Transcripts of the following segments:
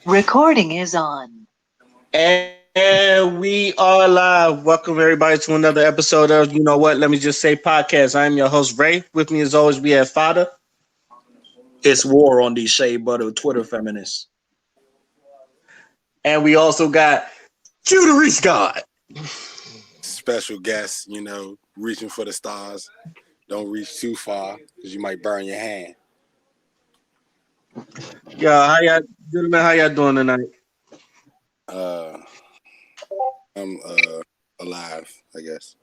Recording is on. And we are live. Welcome everybody to another episode of You Know What? Let me just say podcast. I am your host Ray. With me as always we have Fada. It's war on these shea butter Twitter feminists. And we also got Judah Reese God. Special guest, reaching for the stars. Don't reach too far because you might burn your hand. Yo, how y'all doing tonight? Uh, I'm alive, I guess.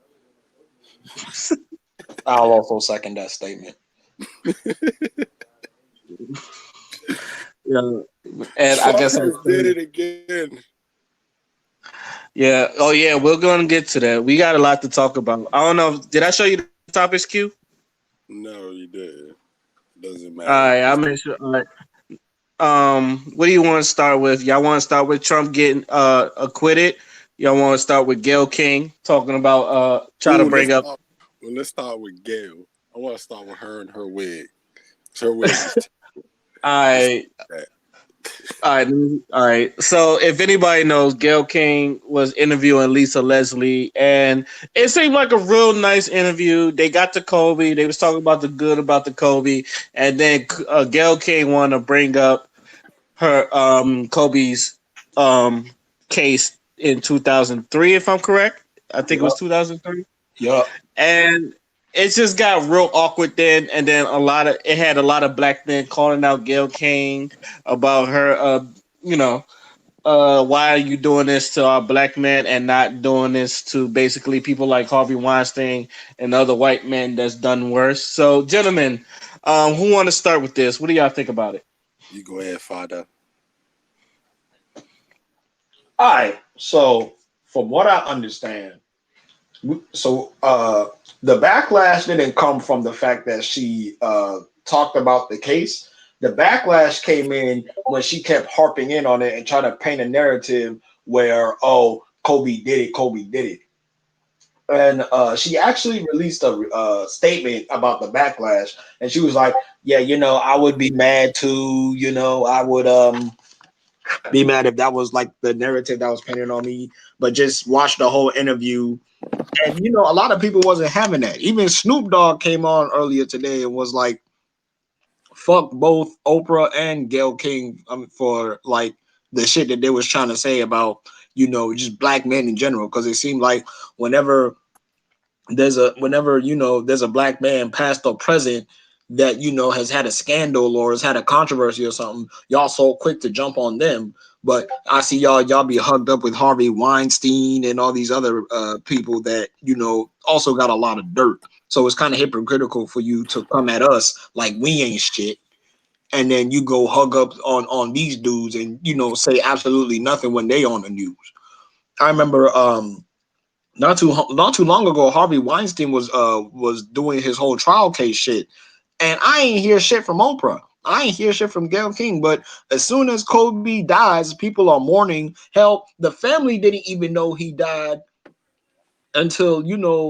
I'll also second that statement. Yeah. And I guess I did it again. Yeah. Oh yeah, we're gonna get to that. We got a lot to talk about. I don't know. Did I show you the topics, Q? No, you didn't. Doesn't All matter. right, I'll make sure. All right. What do you want to start with? Y'all want to start with Trump getting acquitted? Y'all want to start with Gail King talking about try to bring up. Let's start with Gail. I want to start with her and her wig. Her wig is I all right. So if anybody knows, Gail King was interviewing Lisa Leslie, and it seemed like a real nice interview. They got to Kobe. They was talking about the good about the Kobe, and then Gail King wanted to bring up her Kobe's case in 2003, if I'm correct. I think it was 2003. Yup. And it just got real awkward then, and then it had a lot of black men calling out Gail King about her why are you doing this to our black men and not doing this to basically people like Harvey Weinstein and other white men that's done worse. So gentlemen, who want to start with this? What do y'all think about it? You go ahead, Father. All right. So, from what I understand, the backlash didn't come from the fact that she talked about the case. The backlash came in when she kept harping in on it and trying to paint a narrative where, oh, Kobe did it. And she actually released a statement about the backlash, and she was like, "Yeah, I would be mad too. I would be mad if that was like the narrative that was painted on me. But just watch the whole interview, and a lot of people wasn't having that. Even Snoop Dogg came on earlier today and was like, "Fuck both Oprah and Gayle King for like the shit that they was trying to say about just black men in general, because it seemed like whenever there's a black man past or present that has had a scandal or has had a controversy or something, y'all so quick to jump on them. But I see y'all be hugged up with Harvey Weinstein and all these other people that also got a lot of dirt. So it's kind of hypocritical for you to come at us like we ain't shit, and then you go hug up on these dudes and say absolutely nothing when they on the news. I remember not too long ago, Harvey Weinstein was doing his whole trial case shit, and I ain't hear shit from Oprah. I ain't hear shit from Gayle King. But as soon as Kobe dies, people are mourning. Hell, the family didn't even know he died until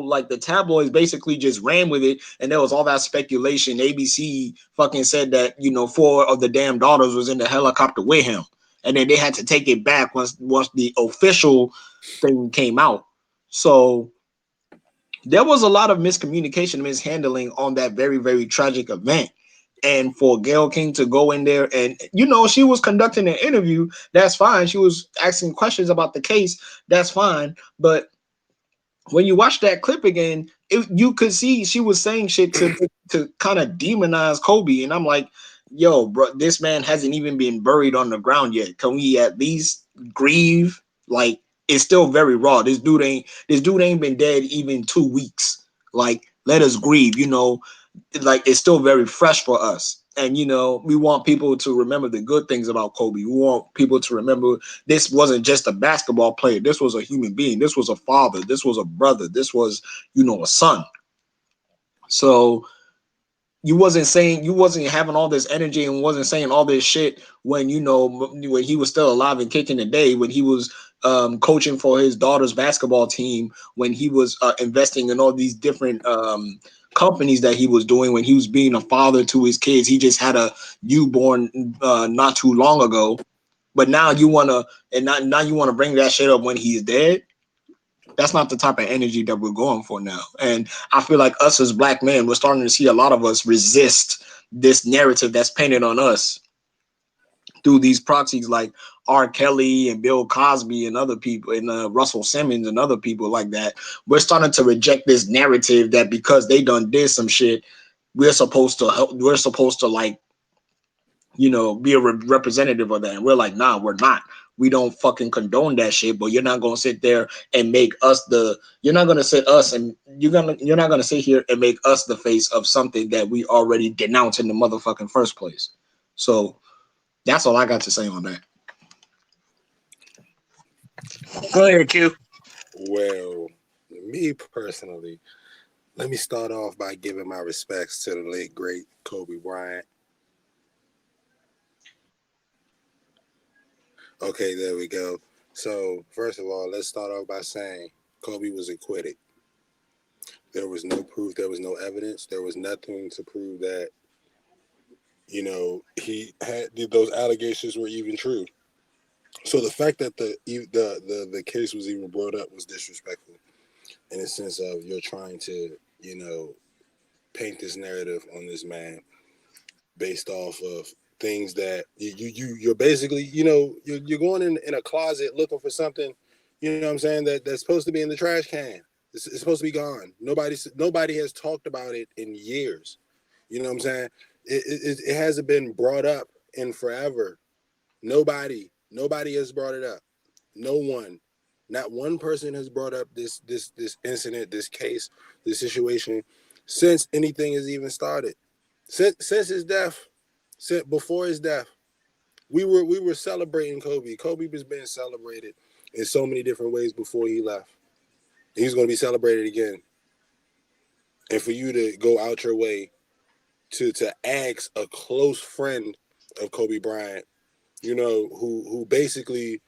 like the tabloids basically just ran with it, and there was all that speculation. ABC fucking said that four of the damn daughters was in the helicopter with him, and then they had to take it back once the official thing came out. So there was a lot of miscommunication, mishandling on that very, very tragic event. And for Gayle King to go in there and, she was conducting an interview, that's fine. She was asking questions about the case, that's fine. But when you watch that clip again, you could see she was saying shit to kind of demonize Kobe. And I'm like, yo, bro, this man hasn't even been buried on the ground yet. Can we at least grieve? Like, it's still very raw. This dude ain't been dead even 2 weeks. Like, let us grieve, like it's still very fresh for us. And we want people to remember the good things about Kobe. We want people to remember this wasn't just a basketball player. This was a human being. This was a father. This was a brother. This was, a son. So you wasn't having all this energy and wasn't saying all this shit when when he was still alive and kicking the day, when he was coaching for his daughter's basketball team, when he was investing in all these different companies that he was doing, when he was being a father to his kids. He just had a newborn not too long ago. But now you wanna now you wanna bring that shit up when he's dead. That's not the type of energy that we're going for now. And I feel like us as black men, we're starting to see a lot of us resist this narrative that's painted on us through these proxies like R. Kelly and Bill Cosby and other people, and Russell Simmons and other people like that. We're starting to reject this narrative that because they done did some shit, we're supposed to help. We're supposed to like, be a representative of that. And we're like, nah, we're not. We don't fucking condone that shit. But you're not gonna sit there and make us the. You're not gonna sit us and you're not gonna sit here and make us the face of something that we already denounced in the motherfucking first place. So that's all I got to say on that. Go ahead, Q. Well, me personally, let me start off by giving my respects to the late great Kobe Bryant. Okay, there we go. So first of all, let's start off by saying Kobe was acquitted. There was no proof. There was no evidence. There was nothing to prove that he had those allegations were even true. So the fact that the case was even brought up was disrespectful in the sense of you're trying to paint this narrative on this man based off of things that you're basically you're going in a closet looking for something, what I'm saying, that's supposed to be in the trash can. It's supposed to be gone. Nobody has talked about it in years. You know what I'm saying? It hasn't been brought up in forever. Nobody has brought it up. No one, not one person has brought up this incident, this case, this situation since anything has even started. Since his death, before his death, we were celebrating Kobe. Kobe was being celebrated in so many different ways before he left. He's going to be celebrated again. And for you to go out your way to ask a close friend of Kobe Bryant, who basically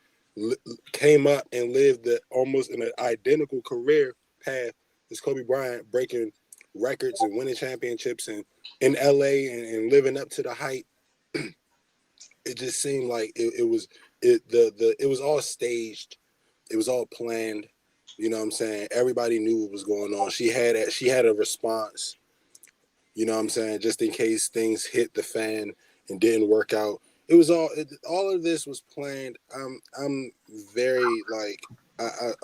came up and lived almost in an identical career path as Kobe Bryant, breaking records and winning championships and in LA and living up to the hype. It just seemed like it was all staged. It was all planned. You know what I'm saying? Everybody knew what was going on. She had a response. You know what I'm saying? Just in case things hit the fan and didn't work out. It was all of this was planned. I'm very like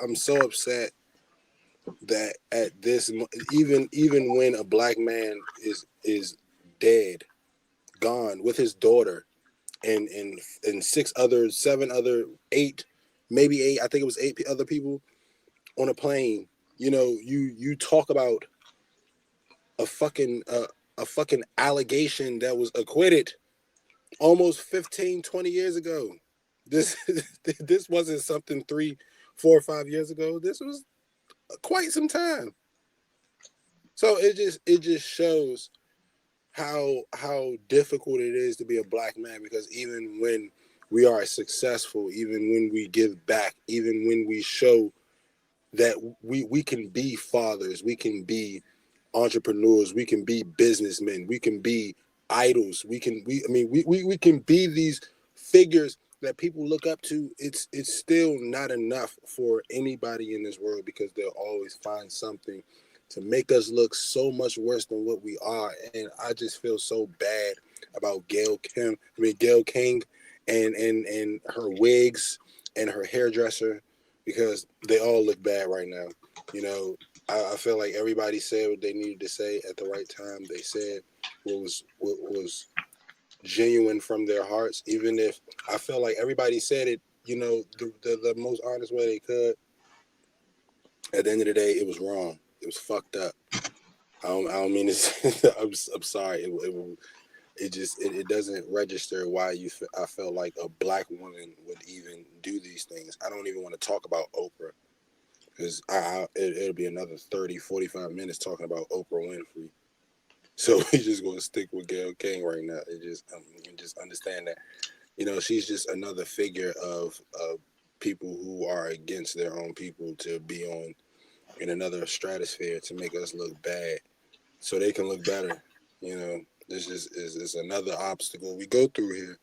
I'm so upset that at this even when a black man is dead, gone with his daughter and seven other, eight, maybe eight. I think it was eight other people on a plane. You talk about a fucking allegation that was acquitted almost 15, 20 years ago. This this wasn't something 3, 4, or 5 years ago. This was quite some time. So it just shows how difficult it is to be a black man, because even when we are successful, even when we give back, even when we show that we can be fathers, we can be entrepreneurs, we can be businessmen, we can be idols, we can be these figures that people look up to. It's still not enough for anybody in this world, because they'll always find something to make us look so much worse than what we are. And I just feel so bad about Gail King and her wigs and her hairdresser, because they all look bad right now. I feel like everybody said what they needed to say at the right time. They said what was genuine from their hearts, even if I feel like everybody said it, the most honest way they could. At the end of the day, it was wrong. It was fucked up. I don't mean to. I'm sorry. It doesn't register why I felt like a black woman would even do these things. I don't even want to talk about Oprah, because it'll be another 30, 45 minutes talking about Oprah Winfrey. So we're just going to stick with Gayle King right now. You just understand that, she's just another figure of people who are against their own people to be on in another stratosphere to make us look bad so they can look better. This is another obstacle we go through here.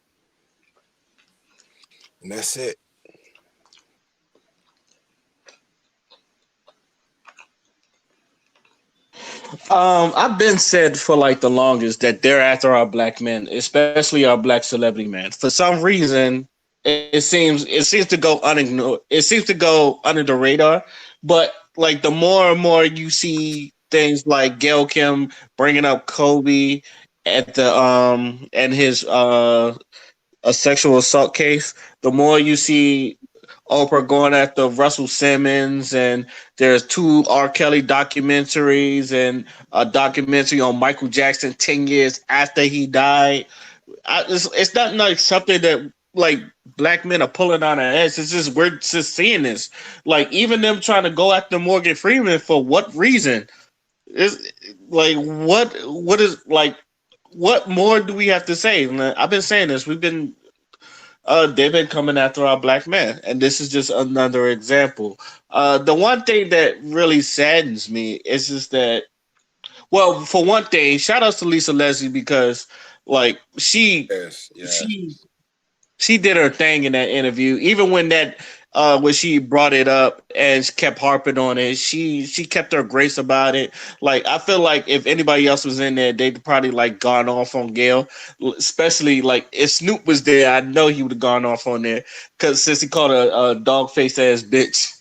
And that's it. I've been said for like the longest that they're after our black men, especially our black celebrity men. For some reason, it seems to go unignored. It seems to go under the radar. But like the more and more you see things like Gail Kim bringing up Kobe at the and his a sexual assault case, the more you see Oprah going after Russell Simmons, and there's two R. Kelly documentaries and a documentary on Michael Jackson 10 years after he died. It's not like something that like black men are pulling on our heads. It's just we're just seeing this. Like even them trying to go after Morgan Freeman for what reason? Is like what is like what more do we have to say? I've been saying this. They've been coming after our black men, and this is just another example. The one thing that really saddens me is just that, well, for one thing, shout outs to Lisa Leslie because, like, Yes, yes. she she did her thing in that interview. Even when she brought it up and kept harping on it, she kept her grace about it. Like I feel like if anybody else was in there, they'd probably like gone off on Gail. Especially like if Snoop was there, I know he would have gone off on there because since he called a dog face ass bitch.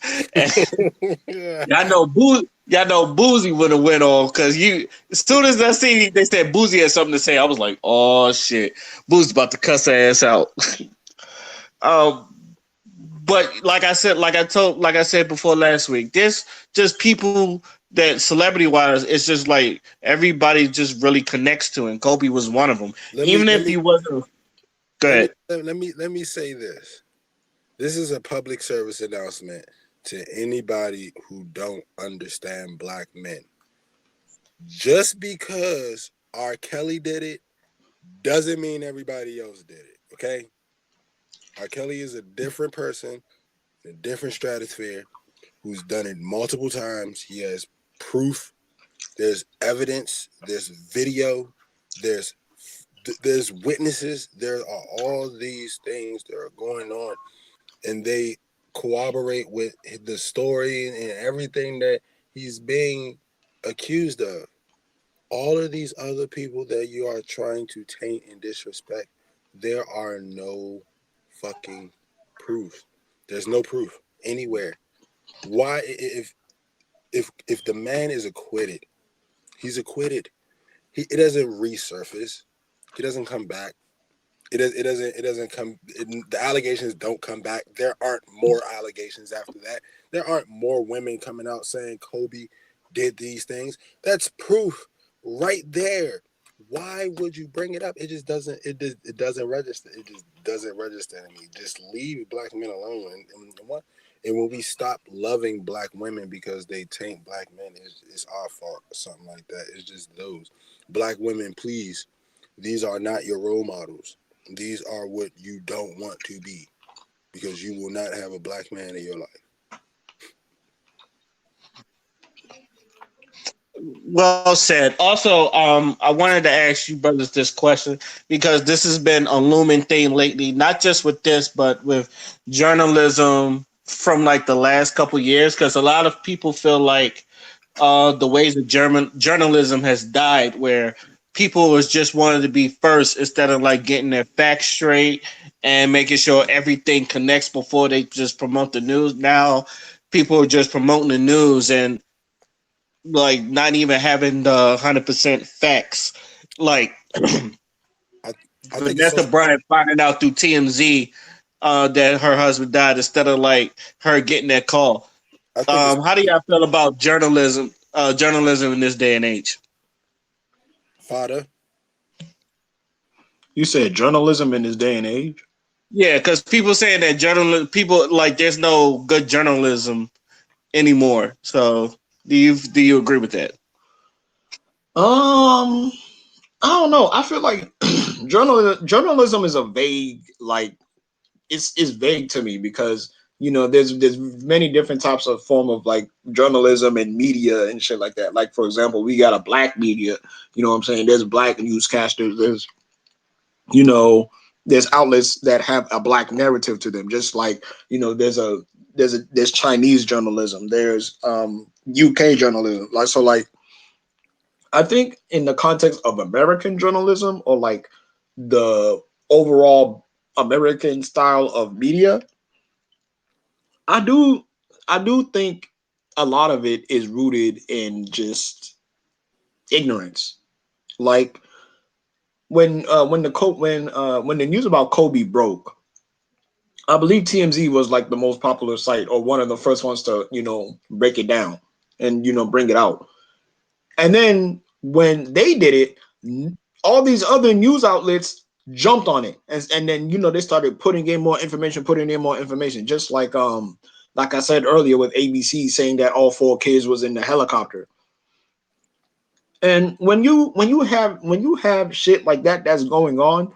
Y'all know Boozy would have went off because you as soon as I see they said Boozy had something to say, I was like, oh shit, Boozy's about to cuss her ass out. um, but like I said before last week, there's just people that celebrity wise, it's just like everybody just really connects to, and Kobe was one of them. let me Even let if me he wasn't let me good, let me say this. This is a public service announcement to anybody who don't understand black men. Just because R. Kelly did it doesn't mean everybody else did it. Okay? R. Kelly is a different person, in a different stratosphere, who's done it multiple times. He has proof. There's evidence. There's video. There's there's witnesses. There are all these things that are going on, and they corroborate with the story and everything that he's being accused of. All of these other people that you are trying to taint and disrespect, there are no fucking proof. There's no proof anywhere. Why if the man is acquitted, he's acquitted. It doesn't resurface. He doesn't come back. It doesn't come. The allegations don't come back. There aren't more allegations after that. There aren't more women coming out saying Kobe did these things. That's proof right there. Why would you bring it up? It just doesn't. It doesn't register. It just doesn't register to me. Just leave black men alone. And when we stop loving black women because they taint black men, it's our fault or something like that. It's just those black women. Please, these are not your role models. These are what you don't want to be because you will not have a black man in your life. well said. Also, I wanted to ask you brothers this question because this has been a looming thing lately, not just with this, but with journalism from like the last couple years. Because a lot of people feel like the ways that German journalism has died, where people was just wanted to be first instead of like getting their facts straight and making sure everything connects before they just promote the news. Now people are just promoting the news and like not even having the 100% facts. Like I I think it's Vanessa so. Bryant finding out through TMZ that her husband died instead of like her getting that call. I think it's How do y'all feel about journalism in this day and age? Fada. You said journalism in this day and age. Yeah, because people saying that people like there's no good journalism anymore. So do you agree with that? Um, I don't know. I feel like journalism is a vague like it's vague to me because there's many different types of form of like journalism and media and shit like that. Like for example, we got a black media. You know what I'm saying? There's black newscasters. You know there's outlets that have a black narrative to them, just like there's Chinese journalism, there's UK journalism, like so like I think in the context of American journalism or like the overall American style of media, I do I do think a lot of it is rooted in just ignorance. Like when the news about Kobe broke, I believe TMZ was like the most popular site or one of the first ones to break it down and bring it out. And then when they did it, all these other news outlets jumped on it, and then they started putting in more information, just like I said earlier with ABC saying that all four kids was in the helicopter. And when you have shit like that that's going on,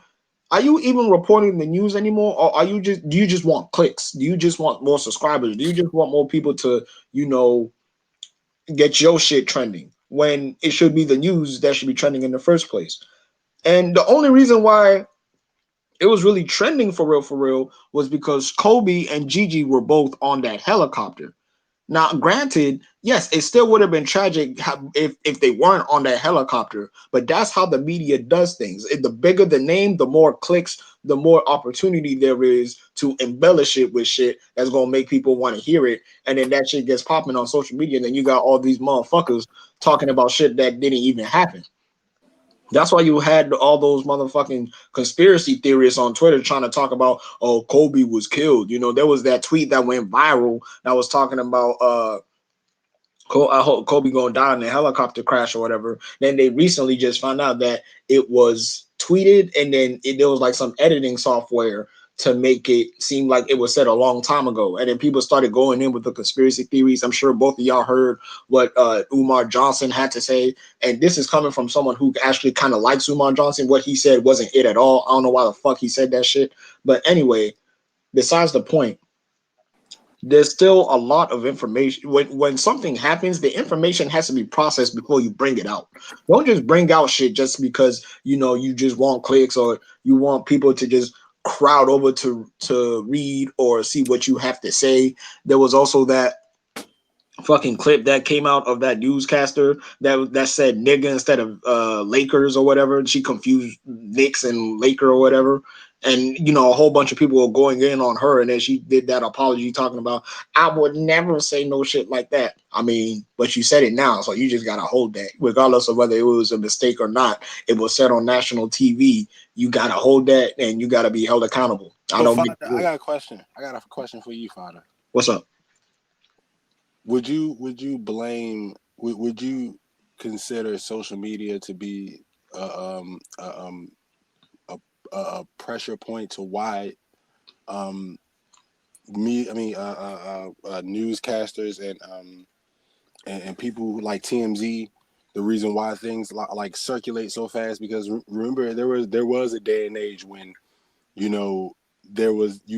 are you even reporting the news anymore, or do you just want clicks? Do you just want more subscribers? Do you just want more people to you know get your shit trending when it should be the news that should be trending in the first place? And the only reason why it was really trending for real, was because Kobe and Gigi were both on that helicopter. Now, granted, yes, it still would have been tragic if they weren't on that helicopter, but that's how the media does things. The bigger the name, the more clicks, the more opportunity there is to embellish it with shit that's gonna make people want to hear it, and then that shit gets popping on social media, and then you got all these motherfuckers talking about shit that didn't even happen. That's why you had all those motherfucking conspiracy theorists on Twitter trying to talk about, oh, Kobe was killed. There was that tweet that went viral that was talking about I hope Kobe gonna die in a helicopter crash or whatever. Then they recently just found out that it was tweeted, and then there was like some editing software to make it seem like it was said a long time ago. And then people started going in with the conspiracy theories. I'm sure both of y'all heard what Umar Johnson had to say, and this is coming from someone who actually kind of likes Umar Johnson. What he said wasn't it at all. I don't know why the fuck he said that shit. But anyway, besides the point, there's still a lot of information. When something happens, the information has to be processed before you bring it out. Don't just bring out shit just because you just want clicks, or you want people to just crowd over to read or see what you have to say. There was also that fucking clip that came out of that newscaster that said nigga instead of Lakers or whatever. She confused Knicks and Laker or whatever. And a whole bunch of people were going in on her, and then she did that apology talking about, I would never say no shit like that. I mean, but you said it now, so you just gotta hold that, regardless of whether it was a mistake or not. It was said on national TV. You gotta hold that, and you gotta be held accountable. I So, don't. Father, I got a question. I got a question for you, Father. What's up? Would you consider social media to be a pressure point to why newscasters and people like TMZ, the reason why things like circulate so fast? Because remember, there was a day and age when you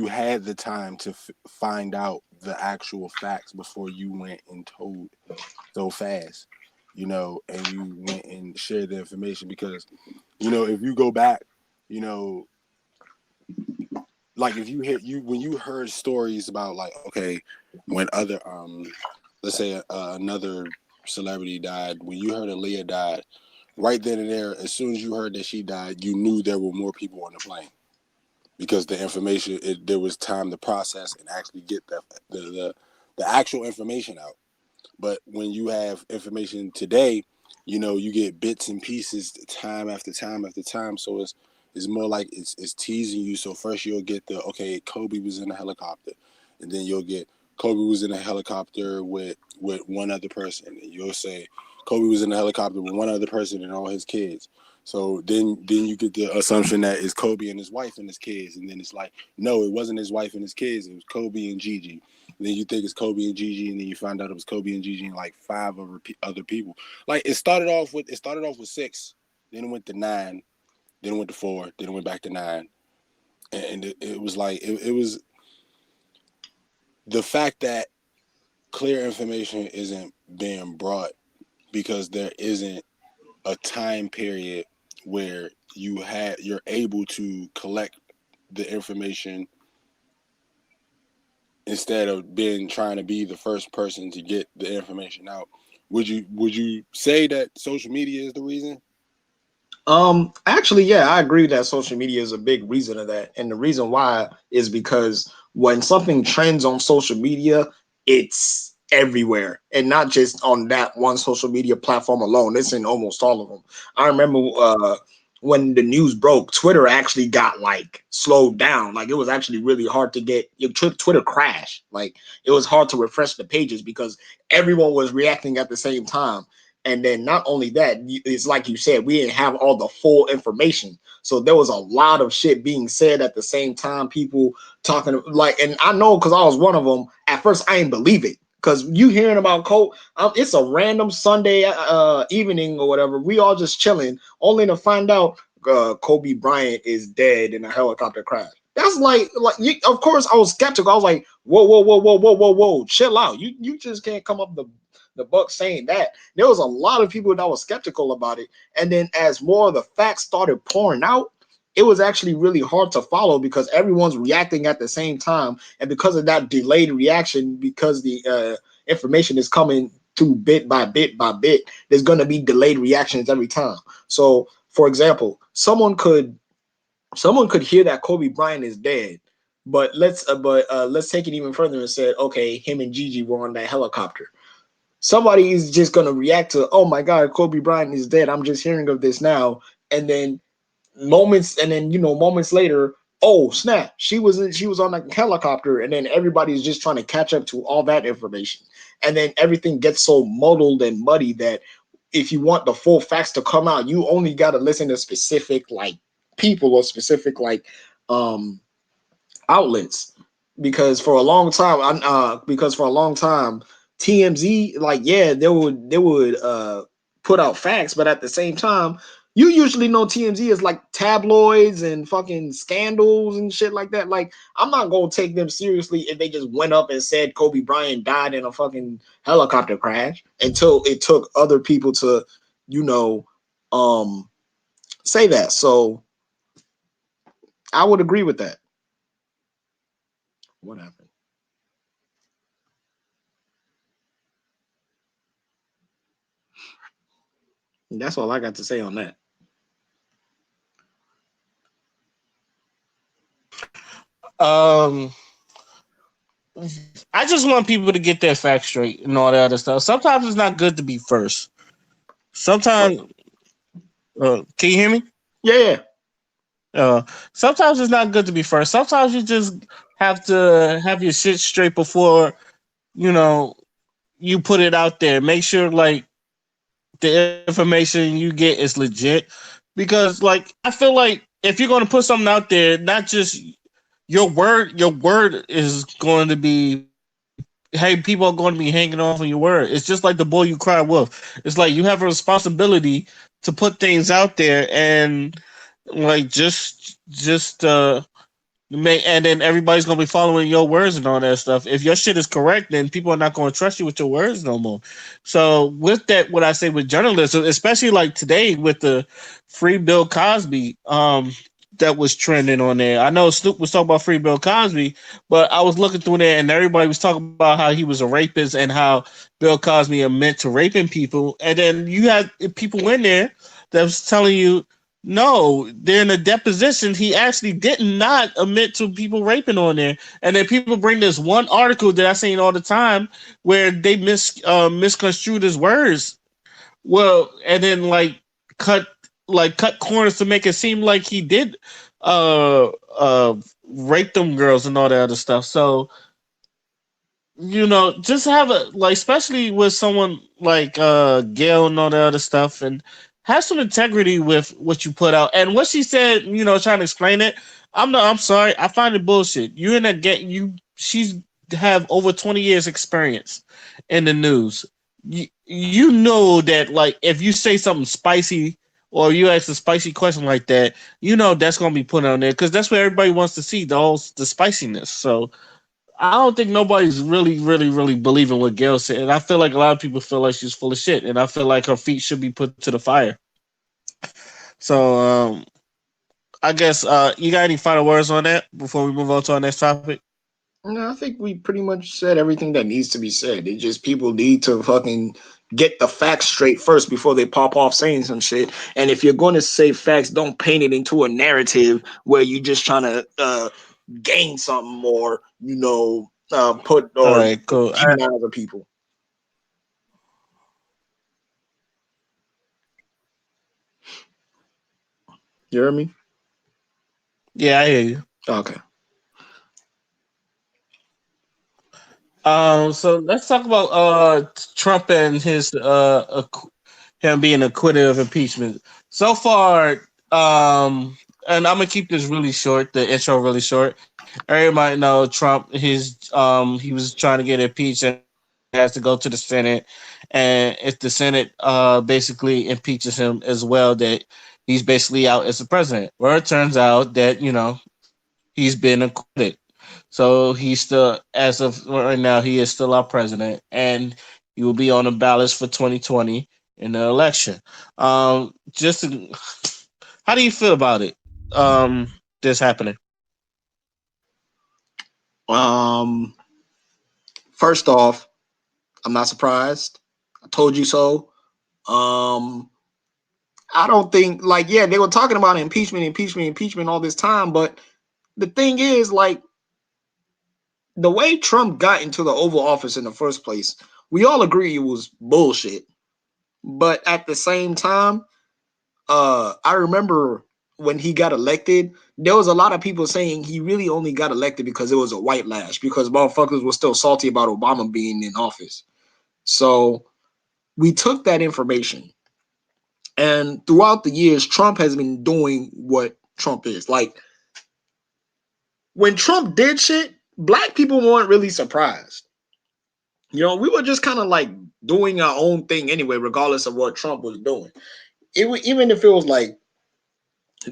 had the time to find out the actual facts before you went and told so fast, and you went and shared the information. Because if you go back, you know like if you when you heard stories about, like, okay, when other let's say another celebrity died, when you heard Aaliyah died, right then and there, as soon as you heard that she died, you knew there were more people on the plane, because the information, there was time to process and actually get the actual information out. But when you have information today, you get bits and pieces time after time after time. So it's more like it's teasing you. So first you'll get okay, Kobe was in a helicopter, and then you'll get Kobe was in a helicopter with one other person, and you'll say Kobe was in a helicopter with one other person and all his kids. So then you get the assumption that it's Kobe and his wife and his kids, and then it's like, no, it wasn't his wife and his kids. It was Kobe and Gigi. And then you think it's Kobe and Gigi, and then you find out it was Kobe and Gigi and like five other people. Like it started off with 6, then it went to 9, then it went to 4, then it went back to 9, and it was like it was the fact that clear information isn't being brought because there isn't a time period where you're able to collect the information instead of being trying to be the first person to get the information out. Would you say that social media is the reason? Actually, yeah, I agree that social media is a big reason of that. And the reason why is because when something trends on social media, it's everywhere and not just on that one social media platform alone. It's in almost all of them. I remember when the news broke, Twitter actually got like slowed down. Like it was actually really hard to get Twitter crashed. Like it was hard to refresh the pages because everyone was reacting at the same time. And then not only that, it's like you said, we didn't have all the full information. So there was a lot of shit being said at the same time. People talking like, and I know because I was one of them. At first, I didn't believe it because you hearing about Kobe. It's a random Sunday evening or whatever. We all just chilling, only to find out Kobe Bryant is dead in a helicopter crash. That's of course I was skeptical. I was like, whoa, whoa, whoa, whoa, whoa, whoa, whoa, chill out. You just can't come up the buck saying that. There was a lot of people that was skeptical about it. And then as more of the facts started pouring out, it was actually really hard to follow because everyone's reacting at the same time. And because of that delayed reaction, because the information is coming through bit by bit by bit, there's going to be delayed reactions every time. So, for example, someone could hear that Kobe Bryant is dead, but let's take it even further and say, okay, him and Gigi were on that helicopter. Somebody is just going to react to, oh my God, Kobe Bryant is dead. I'm just hearing of this now. And then moments later, oh snap, she was on a helicopter. And then everybody's just trying to catch up to all that information. And then everything gets so muddled and muddy that if you want the full facts to come out, you only got to listen to specific like people or specific like um outlets because for a long time TMZ, like, yeah, they would put out facts, but at the same time you usually know TMZ is like tabloids and fucking scandals and shit like that. Like I'm not gonna take them seriously if they just went up and said Kobe Bryant died in a fucking helicopter crash until it took other people to you know um say that. So I would agree with that. What happened? That's all I got to say on that. Um, I just want people to get their facts straight and all that other stuff. Sometimes it's not good to be first. Sometimes, can you hear me? Yeah, yeah. Uh, Sometimes it's not good to be first. Sometimes you just have to have your shit straight before you know you put it out there. Make sure like the information you get is legit, because like I feel like if you're going to put something out there, not just your word is going to be, hey, people are going to be hanging off on your word. It's just like the boy you cry wolf. It's like you have a responsibility to put things out there and like just and then everybody's gonna be following your words and all that stuff. If your shit is correct, then people are not gonna trust you with your words no more. So with that, what I say with journalism, especially like today with the free Bill Cosby, that was trending on there. I know Snoop was talking about free Bill Cosby, but I was looking through there and everybody was talking about how he was a rapist and how Bill Cosby admit to raping people. And then you had people in there that was telling you no, during the deposition, he actually did not admit to people raping on there. And then people bring this one article that I seen all the time where they misconstrued his words. Well, and then cut cut corners to make it seem like he did uh rape them girls and all that other stuff. So just have a like, especially with someone like Gail and all that other stuff, and have some integrity with what you put out. And what she said, trying to explain it, I'm sorry, I find it bullshit. You in a get you she's have over 20 years experience in the news. You know that like if you say something spicy or you ask a spicy question like that, that's gonna be put on there because that's what everybody wants to see, the spiciness. So I don't think nobody's really, really, really believing what Gail said. And I feel like a lot of people feel like she's full of shit. And I feel like her feet should be put to the fire. So I guess you got any final words on that before we move on to our next topic? No, I think we pretty much said everything that needs to be said. It just people need to fucking get the facts straight first before they pop off saying some shit. And if you're going to say facts, don't paint it into a narrative where you're just trying to gain something or put All or right, cool. demonize other people. You hear me? Yeah, I hear you. Okay. So let's talk about Trump and his him being acquitted of impeachment. So far, and I'm gonna keep this really short, the intro really short. Everybody know Trump. He was trying to get impeached and has to go to the Senate, and if the Senate basically impeaches him as well, that he's basically out as the president. Well, it turns out that he's been acquitted. So he's still, as of right now, he is still our president, and he will be on the ballots for 2020 in the election. Just how do you feel about it? This happening. Um. First off, I'm not surprised. I told you so. Um. I don't think yeah, they were talking about impeachment all this time, but the thing is the way Trump got into the Oval Office in the first place, we all agree it was bullshit. But at the same time, I remember when he got elected, there was a lot of people saying he really only got elected because it was a white lash, because motherfuckers were still salty about Obama being in office. So we took that information, and throughout the years, Trump has been doing what Trump is. Like when Trump did shit, black people weren't really surprised. We were just kind of doing our own thing anyway, regardless of what Trump was doing. Even if it was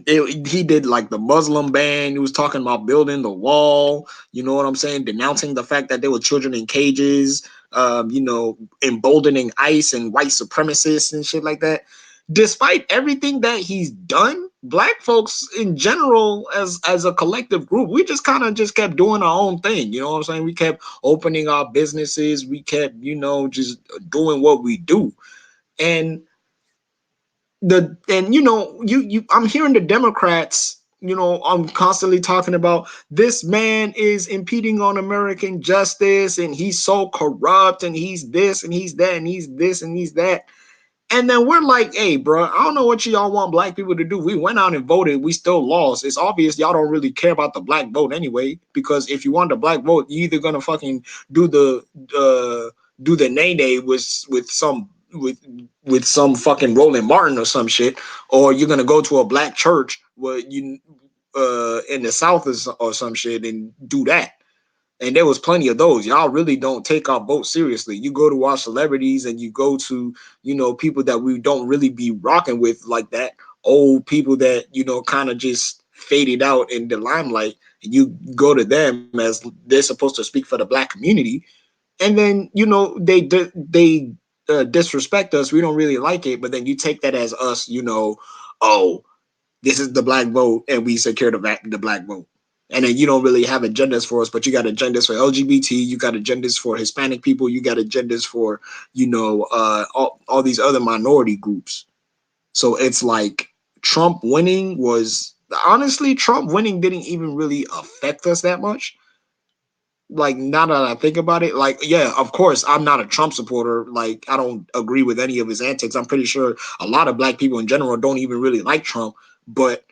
he did the Muslim ban. He was talking about building the wall. You know what I'm saying? Denouncing the fact that there were children in cages. Emboldening ICE and white supremacists and shit like that. Despite everything that he's done, black folks in general, as a collective group, we just kind of just kept doing our own thing. You know what I'm saying? We kept opening our businesses. We kept, just doing what we do. And I'm hearing the Democrats, I'm constantly talking about this man is impeding on American justice and he's so corrupt and he's this and he's that and he's this and he's that. And then we're like, hey, bro, I don't know what y'all want black people to do. We went out and voted. We still lost. It's obvious y'all don't really care about the black vote anyway, because if you want the black vote, you either gonna fucking do the nay nay with some fucking Roland Martin or some shit, or you're gonna go to a black church where you in the South or some shit and do that. And there was plenty of those. Y'all really don't take our vote seriously. You go to our celebrities and you go to, people that we don't really be rocking with like that. Old people that, kind of just faded out in the limelight. And you go to them as they're supposed to speak for the black community. And then, they disrespect us. We don't really like it. But then you take that as us, oh, this is the black vote and we secure the black vote. And then you don't really have agendas for us, but you got agendas for LGBT, you got agendas for Hispanic people, you got agendas for, all these other minority groups. So it's like Trump winning was honestly, Trump winning didn't even really affect us that much. Like now that I think about it, yeah, of course I'm not a Trump supporter. Like I don't agree with any of his antics. I'm pretty sure a lot of black people in general don't even really like Trump, but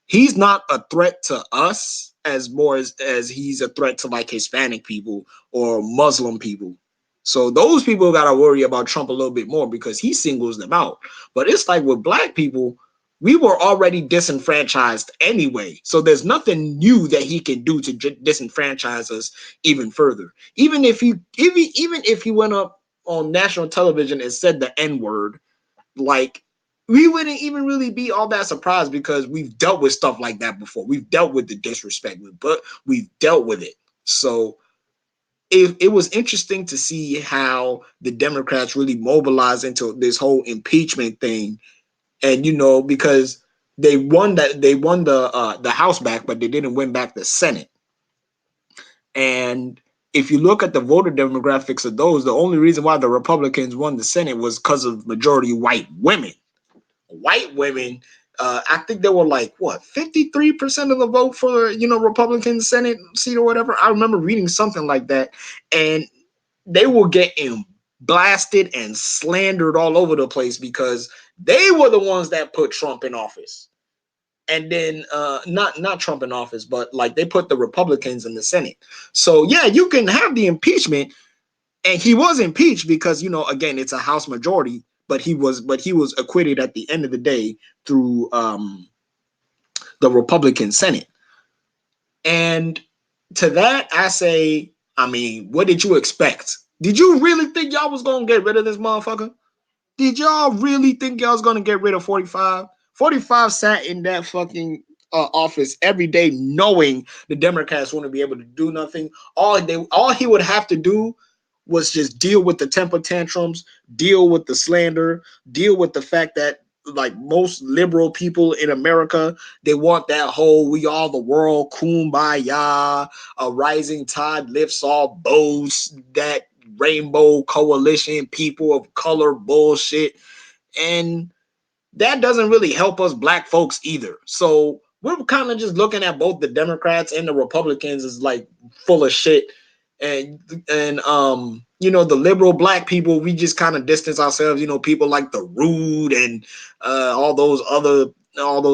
he's not a threat to us as more as he's a threat to Hispanic people or Muslim people. So those people got to worry about Trump a little bit more because he singles them out. But it's like with black people, we were already disenfranchised anyway. So there's nothing new that he can do to disenfranchise us even further. Even if he went up on national television and said the N-word, like we wouldn't even really be all that surprised because we've dealt with stuff like that before. We've dealt with the disrespect, but we've dealt with it. So it was interesting to see how the Democrats really mobilized into this whole impeachment thing. And, because They won the House back, but they didn't win back the Senate. And if you look at the voter demographics of those, the only reason why the Republicans won the Senate was because of majority white women. White women, I think they were like what 53% of the vote for Republican Senate seat or whatever. I remember reading something like that, and they were getting blasted and slandered all over the place because they were the ones that put Trump in office. And then not Trump in office, but like they put the Republicans in the Senate. So yeah, you can have the impeachment, and he was impeached because again it's a House majority, but he was acquitted at the end of the day through the Republican Senate. And to that I say, I mean, what did you expect? Did you really think y'all was gonna get rid of this motherfucker? Did y'all really think y'all was gonna get rid of 45? 45 sat in that fucking office every day, knowing the Democrats wouldn't be able to do nothing. All he would have to do was just deal with the temper tantrums, deal with the slander, deal with the fact that like most liberal people in America, they want that whole "we are the world, kumbaya, a rising tide lifts all boats," that rainbow coalition, people of color bullshit. And that doesn't really help us black folks either. So we're kind of just looking at both the Democrats and the Republicans as like full of shit. And the liberal black people, we just kind of distance ourselves. People like the Rude and all those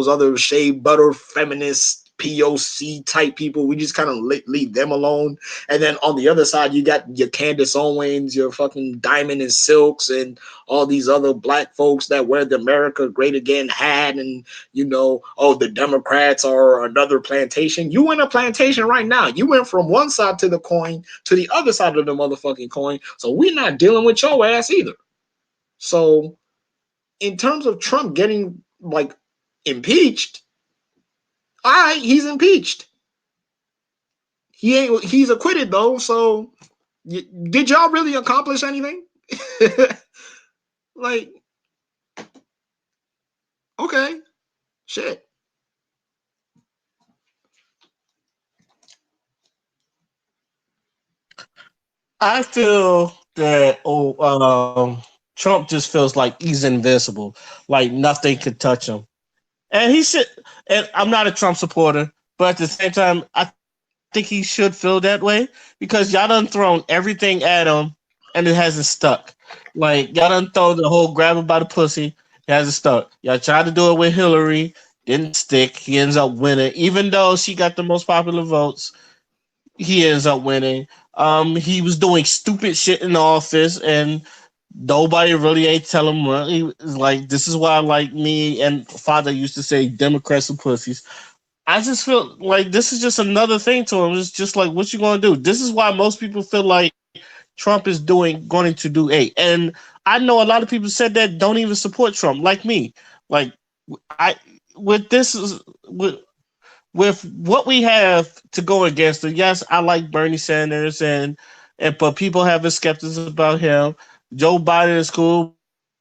other shea butter feminists, POC type people. We just kind of leave them alone. And then on the other side, you got your Candace Owens, your fucking Diamond and Silks, and all these other black folks that wear the America Great Again hat. And oh, the Democrats are another plantation. You in a plantation right now. You went from one side to the coin to the other side of the motherfucking coin. So we're not dealing with your ass either. So in terms of Trump getting like impeached, all right, he's impeached. He's acquitted though. So did y'all really accomplish anything? Like, okay, shit. I feel that Trump just feels like he's invincible, like nothing could touch him, and he should. And I'm not a Trump supporter, but at the same time, I think he should feel that way because y'all done thrown everything at him, and it hasn't stuck. Like y'all done thrown the whole grab him by the pussy, it hasn't stuck. Y'all tried to do it with Hillary, didn't stick. He ends up winning, even though she got the most popular votes. He ends up winning. He was doing stupid shit in the office, and nobody really ain't tell him what. He was like, "This is why, like me and father used to say, Democrats are pussies." I just feel like this is just another thing to him. It's just like, what you gonna do? This is why most people feel like Trump is going to do and I know a lot of people said that don't even support Trump, like me. Like I with this is with what we have to go against it. Yes, I like Bernie Sanders and but people have his skeptics about him. Joe Biden is cool,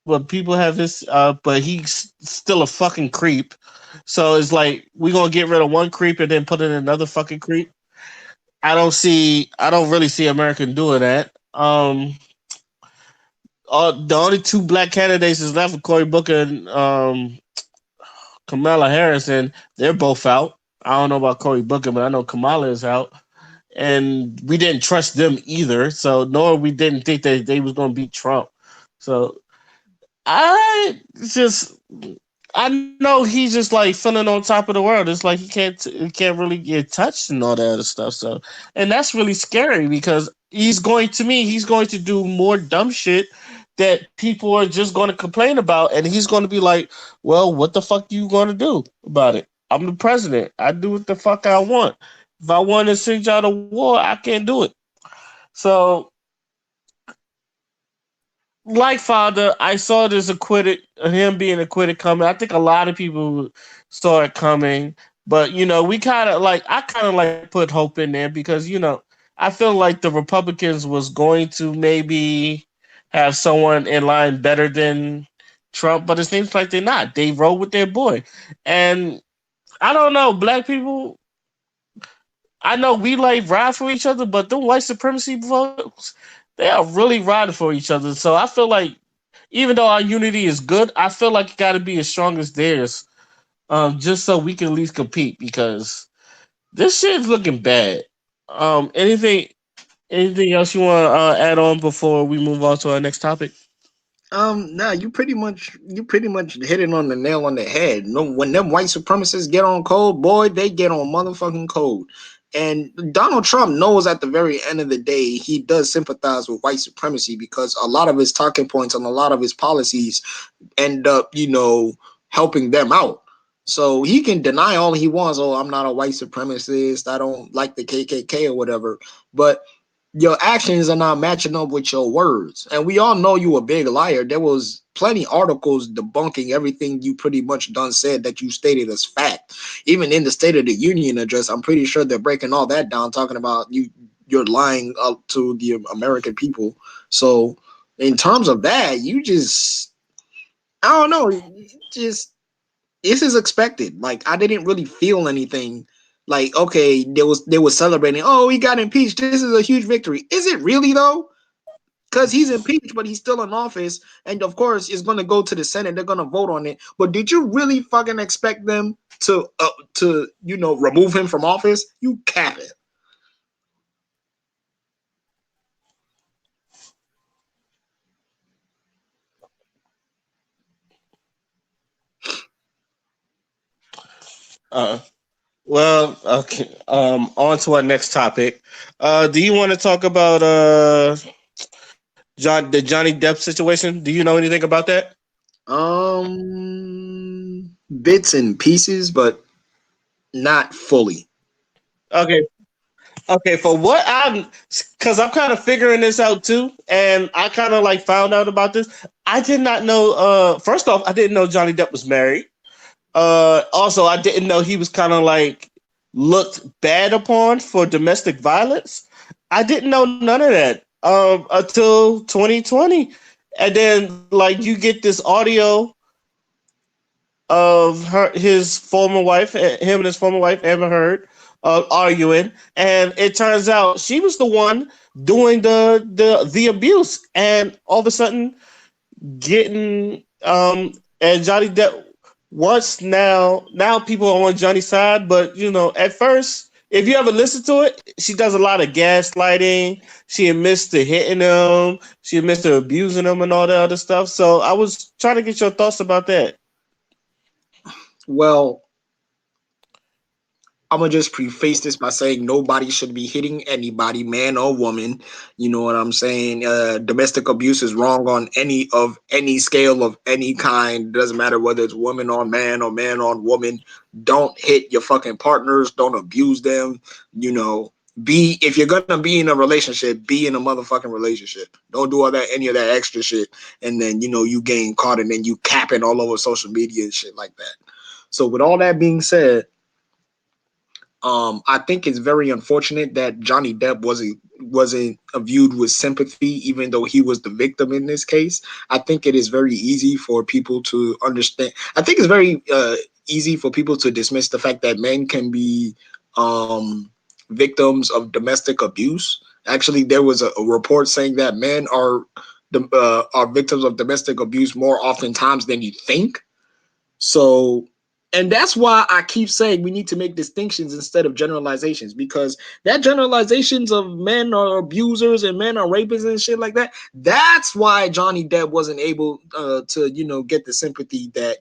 but people have his but he's still a fucking creep. So it's like we gonna get rid of one creep and then put in another fucking creep. I don't really see America doing that. The only two black candidates is left, Cory Booker and Kamala Harris, and they're both out. I don't know about Cory Booker, but I know Kamala is out, and we didn't trust them either. So nor we didn't think that they was going to beat Trump. So I just I know he's just like feeling on top of the world. It's like he can't really get touched and all that other stuff. So and that's really scary because he's going to do more dumb shit that people are just going to complain about, and he's going to be like, "Well, what the fuck you going to do about it? I'm the president. I do what the fuck I want. If I want to send y'all to war, I can't do it." So like father, I saw this acquitted him being acquitted coming. I think a lot of people saw it coming, but we kind of like I kind of like put hope in there because I feel like the Republicans was going to maybe have someone in line better than Trump, but it seems like they're not. They roll with their boy, and I don't know, black people. I know we like ride for each other, but the white supremacy folks, they are really riding for each other. So I feel like even though our unity is good, I feel like it got to be as strong as theirs, just so we can at least compete because this shit's looking bad. Anything else you want to add on before we move on to our next topic? Nah, you pretty much hit it on the nail on the head. No, when them white supremacists get on code, boy, they get on motherfucking code. And Donald Trump knows at the very end of the day he does sympathize with white supremacy because a lot of his talking points and a lot of his policies end up, helping them out. So he can deny all he wants. Oh, I'm not a white supremacist. I don't like the KKK or whatever. But your actions are not matching up with your words. And we all know you a big liar. There was plenty articles debunking everything you pretty much done said that you stated as fact. Even in the State of the Union address, I'm pretty sure they're breaking all that down, talking about you're lying up to the American people. So in terms of that, you just I don't know, just this is expected. Like I didn't really feel anything. Like okay, they was celebrating. Oh, he got impeached. This is a huge victory. Is it really though? Because he's impeached, but he's still in office, and of course, it's going to go to the Senate. They're going to vote on it. But did you really fucking expect them to remove him from office? You cap it. Uh, well, okay. On to our next topic. Do you want to talk about the Johnny Depp situation? Do you know anything about that? Bits and pieces, but not fully. Okay, okay. For what because I'm kind of figuring this out too, and I kind of like found out about this. I did not know. First off, I didn't know Johnny Depp was married. Also, I didn't know he was kind of like looked bad upon for domestic violence. I didn't know none of that until 2020, and then like you get this audio of his former wife, him and his former wife Amber Heard, arguing, and it turns out she was the one doing the abuse, and all of a sudden getting and Johnny Depp wants now people are on Johnny's side, but at first if you ever listen to it, she does a lot of gaslighting. She admits to hitting him. She admits to abusing him and all that other stuff. So I was trying to get your thoughts about that. Well, I'm gonna just preface this by saying nobody should be hitting anybody, man or woman. You know what I'm saying? Domestic abuse is wrong on any scale of any kind. Doesn't matter whether it's woman on man or man on woman. Don't hit your fucking partners. Don't abuse them. You know, be if you're gonna be in a relationship, be in a motherfucking relationship. Don't do all that any of that extra shit, and then you getting caught and then you capping all over social media and shit like that. So with all that being said, I think it's very unfortunate that Johnny Depp wasn't viewed with sympathy, even though he was the victim in this case. I think it is very easy for people to understand. I think it's very easy for people to dismiss the fact that men can be victims of domestic abuse. Actually, there was a report saying that men are victims of domestic abuse more oftentimes than you think. So, and that's why I keep saying we need to make distinctions instead of generalizations, because that generalizations of men are abusers and men are rapists and shit like that. That's why Johnny Depp wasn't able to, get the sympathy that,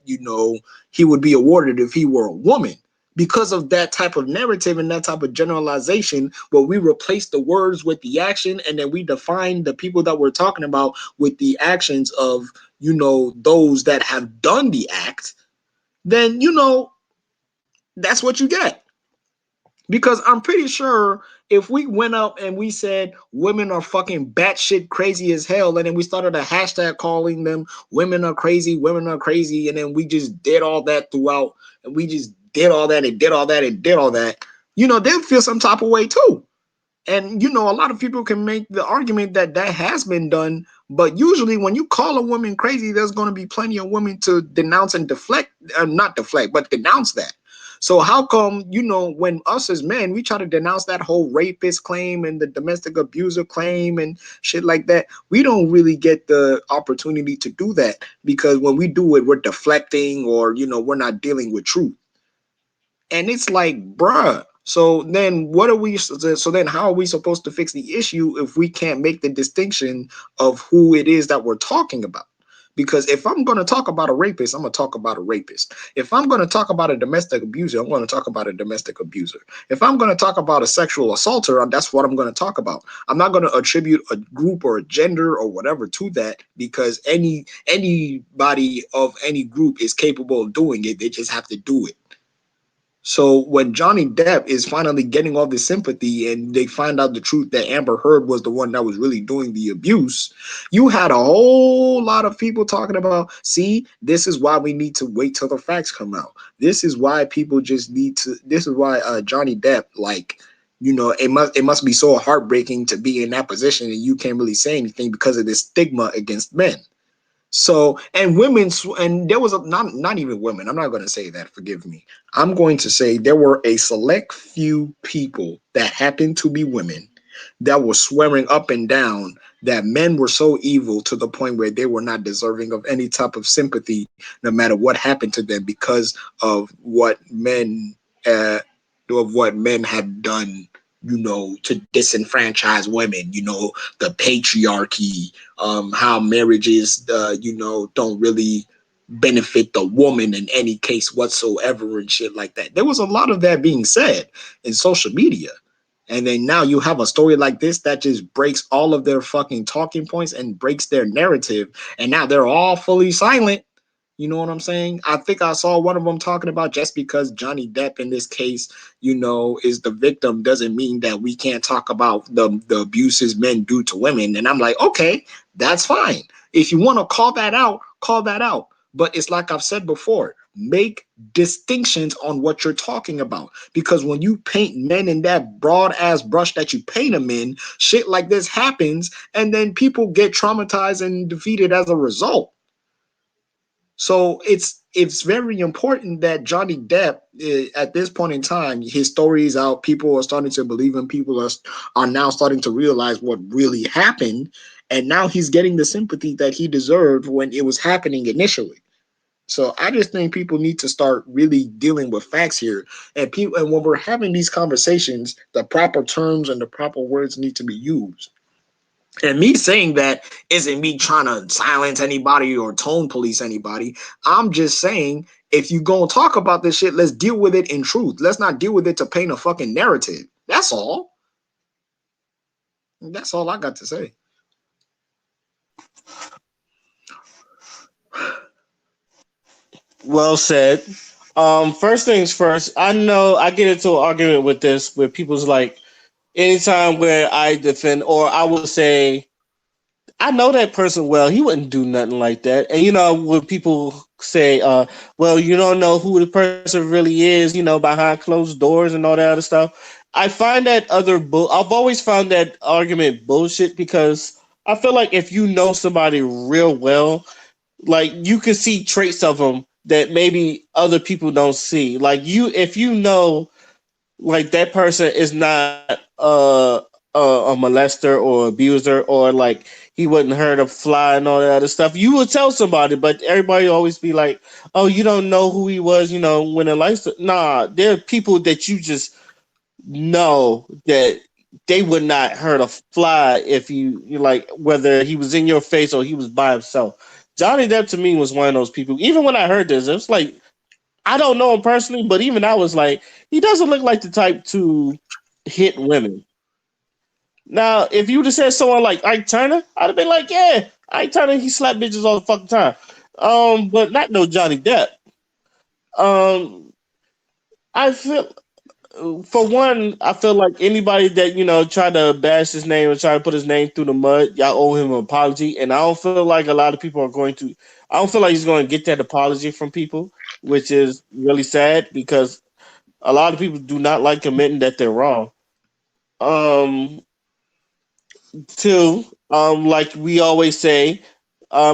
he would be awarded if he were a woman. Because of that type of narrative and that type of generalization, where we replace the words with the action and then we define the people that we're talking about with the actions of, those that have done the act, then that's what you get. Because I'm pretty sure if we went up and we said women are fucking batshit crazy as hell, and then we started a hashtag calling them women are crazy, and then we just did all that throughout, and we just did all that and did all that and did all that, they'll feel some type of way too. And a lot of people can make the argument that that has been done, but usually when you call a woman crazy, there's going to be plenty of women to denounce and deflect, not deflect, but denounce that. So how come, when us as men, we try to denounce that whole rapist claim and the domestic abuser claim and shit like that, we don't really get the opportunity to do that, because when we do it, we're deflecting, or we're not dealing with truth. And it's like, bruh. So then what are we so then how are we supposed to fix the issue if we can't make the distinction of who it is that we're talking about? Because if I'm going to talk about a rapist, I'm going to talk about a rapist. If I'm going to talk about a domestic abuser, I'm going to talk about a domestic abuser. If I'm going to talk about a sexual assaulter, that's what I'm going to talk about. I'm not going to attribute a group or a gender or whatever to that, because anybody of any group is capable of doing it. They just have to do it. So when Johnny Depp is finally getting all this sympathy and they find out the truth that Amber Heard was the one that was really doing the abuse, you had a whole lot of people talking about, see, this is why we need to wait till the facts come out. This is why people just need to, this is why Johnny Depp, like, it must be so heartbreaking to be in that position and you can't really say anything because of this stigma against men. So, and women, and there was not even women. I'm not going to say that. Forgive me. I'm going to say there were a select few people that happened to be women that were swearing up and down that men were so evil to the point where they were not deserving of any type of sympathy, no matter what happened to them, because uh, of what men had done, to disenfranchise women, the patriarchy, how marriages, don't really benefit the woman in any case whatsoever and shit like that. There was a lot of that being said in social media. And then now you have a story like this that just breaks all of their fucking talking points and breaks their narrative. And now they're all fully silent. You know what I'm saying? I think I saw one of them talking about, just because Johnny Depp in this case, is the victim, doesn't mean that we can't talk about the abuses men do to women. And I'm like, okay, that's fine. If you want to call that out, call that out. But it's like I've said before, make distinctions on what you're talking about. Because when you paint men in that broad ass brush that you paint them in, shit like this happens, and then people get traumatized and defeated as a result. So it's very important that Johnny Depp, at this point in time, his story is out. People are starting to believe him. People are now starting to realize what really happened, and now he's getting the sympathy that he deserved when it was happening initially. So I just think people need to start really dealing with facts here, and when we're having these conversations, the proper terms and the proper words need to be used. And me saying that isn't me trying to silence anybody or tone police anybody. I'm just saying, if you gonna talk about this shit, let's deal with it in truth. Let's not deal with it to paint a fucking narrative. That's all. That's all I got to say. Well said. First things first. I know I get into an argument with this, where people's like, anytime where I defend, or I will say, I know that person well. He wouldn't do nothing like that. And when people say, "Well, you don't know who the person really is," behind closed doors and all that other stuff. I find that I've always found that argument bullshit, because I feel like if you know somebody real well, like, you can see traits of them that maybe other people don't see. Like, if you know, like, that person is not a molester or abuser, or like he wouldn't hurt a fly and all that other stuff, you would tell somebody. But everybody always be like, "Oh, you don't know who he was," when the lights. Nah, there are people that you just know that they would not hurt a fly if you like, whether he was in your face or he was by himself. Johnny Depp to me was one of those people. Even when I heard this, it was like, I don't know him personally, but even I was like, he doesn't look like the type to hit women. Now, if you would have said someone like Ike Turner, I'd have been like, yeah, Ike Turner, he slapped bitches all the fucking time. But not no Johnny Depp. Um, I feel, for one, I feel like anybody that try to bash his name and try to put his name through the mud, y'all owe him an apology. And I don't feel like a lot of people are going to. I don't feel like he's going to get that apology from people, which is really sad, because a lot of people do not like admitting that they're wrong. Um, Two, like we always say,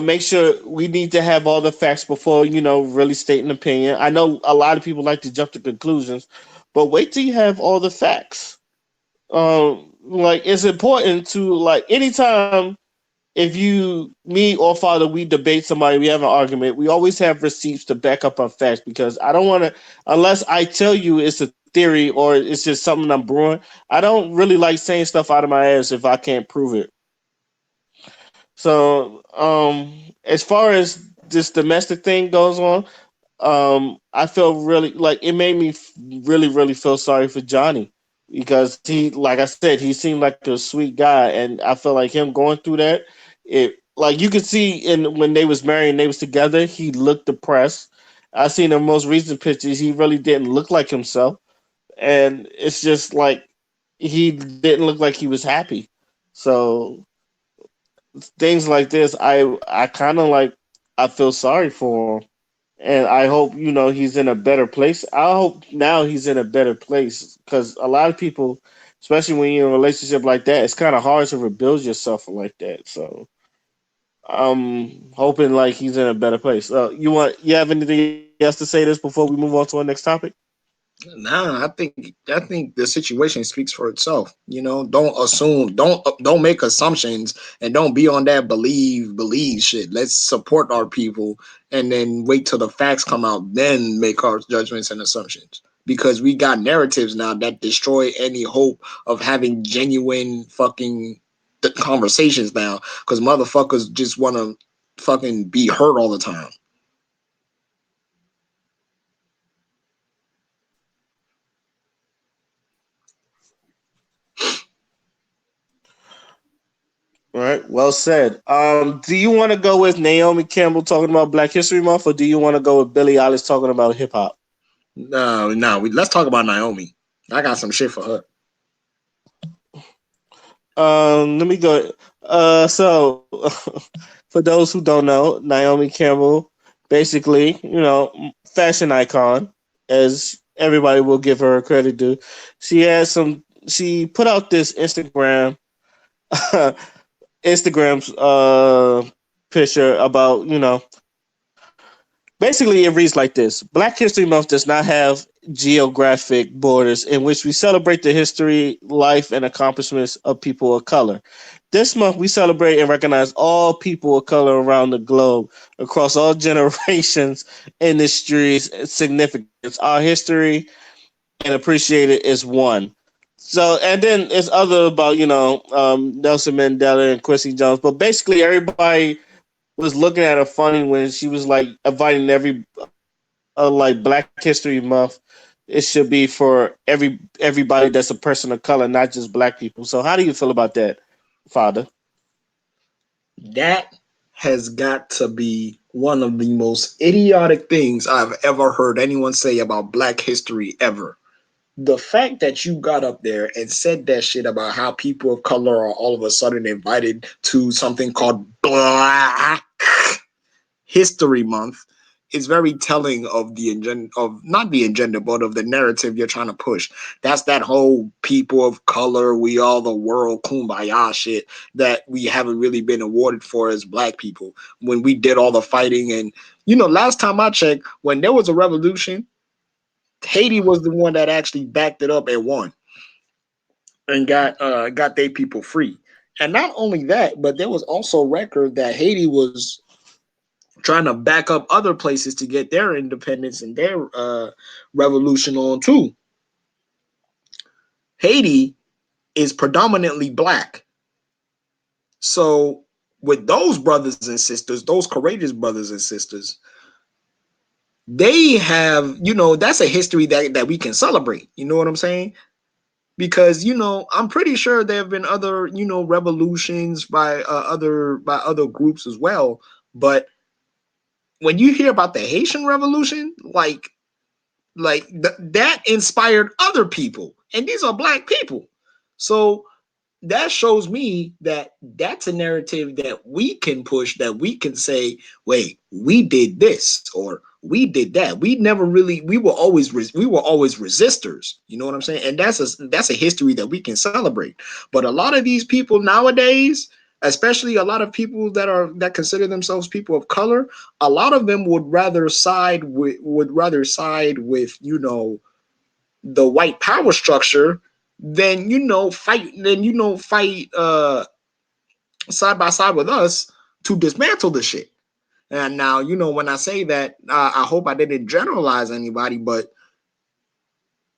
make sure we need to have all the facts before really state an opinion. I know a lot of people like to jump to conclusions, but wait till you have all the facts. Like it's important to like anytime if you me or father we debate somebody, we have an argument, we always have receipts to back up our facts because I don't want to unless I tell you it's a theory or it's just something I'm brewing. I don't really like saying stuff out of my ass if I can't prove it. So, as far as this domestic thing goes on, I feel really like it made me really, really feel sorry for Johnny because he, like I said, he seemed like a sweet guy, and I feel like him going through that. It like you could see in when they was married and they was together, he looked depressed. I seen the most recent pictures; he really didn't look like himself, and it's just like he didn't look like he was happy. So things like this, I kind of like I feel sorry for him, and I hope he's in a better place. I hope now he's in a better place because a lot of people, especially when you're in a relationship like that, it's kind of hard to rebuild yourself like that. So I'm hoping like he's in a better place. You have anything else to say this before we move on to our next topic? Nah, I think the situation speaks for itself. Don't assume, don't make assumptions, and don't be on that believe shit. Let's support our people, and then wait till the facts come out, then make our judgments and assumptions. Because we got narratives now that destroy any hope of having genuine fucking conversations now. Because motherfuckers just want to fucking be hurt all the time. All right, well said. Do you want to go with Naomi Campbell talking about Black History Month, or do you want to go with Billie Eilish talking about hip hop? No, no, let's talk about Naomi. I got some shit for her. Let me go. So for those who don't know, Naomi Campbell, basically, fashion icon, as everybody will give her credit due. She has some. She put out this Instagram's picture about basically, it reads like this: Black History Month does not have geographic borders in which we celebrate the history, life, and accomplishments of people of color. This month, we celebrate and recognize all people of color around the globe, across all generations, industries, significance. Our history and appreciate it is one. So, and then it's other about, Nelson Mandela and Quincy Jones. But basically, everybody was looking at her funny when she was like inviting like Black History Month. It should be for everybody that's a person of color, not just black people. So how do you feel about that, Father? That has got to be one of the most idiotic things I've ever heard anyone say about black history ever. The fact that you got up there and said that shit about how people of color are all of a sudden invited to something called Black History Month is very telling of the agenda, of not the agenda, but of the narrative you're trying to push. That's that whole people of color, we all the world, kumbaya shit that we haven't really been awarded for as black people when we did all the fighting. And last time I checked, when there was a revolution, Haiti was the one that actually backed it up and won and got their people free. And not only that, but there was also record that Haiti was trying to back up other places to get their independence and their revolution on too. Haiti is predominantly black. So with those brothers and sisters, those courageous brothers and sisters, they have, that's a history that we can celebrate. You know what I'm saying? Because I'm pretty sure there have been other revolutions by other groups as well. But when you hear about the Haitian Revolution, that inspired other people, and these are black people. So that shows me that that's a narrative that we can push, that we can say, wait, we did this or we did that. We never really, we were always resistors. You know what I'm saying? And that's a history that we can celebrate. But a lot of these people nowadays, especially a lot of people that consider themselves people of color, a lot of them would rather side with, the white power structure than, fight side by side with us to dismantle the shit. And now, when I say that, I hope I didn't generalize anybody, but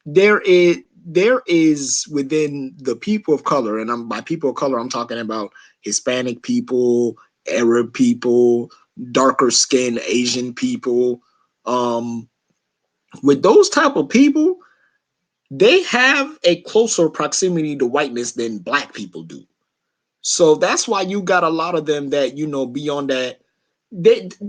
there is within the people of color, and by people of color, I'm talking about Hispanic people, Arab people, darker skinned Asian people. Um, with those type of people, they have a closer proximity to whiteness than black people do. So that's why you got a lot of them that, be on that.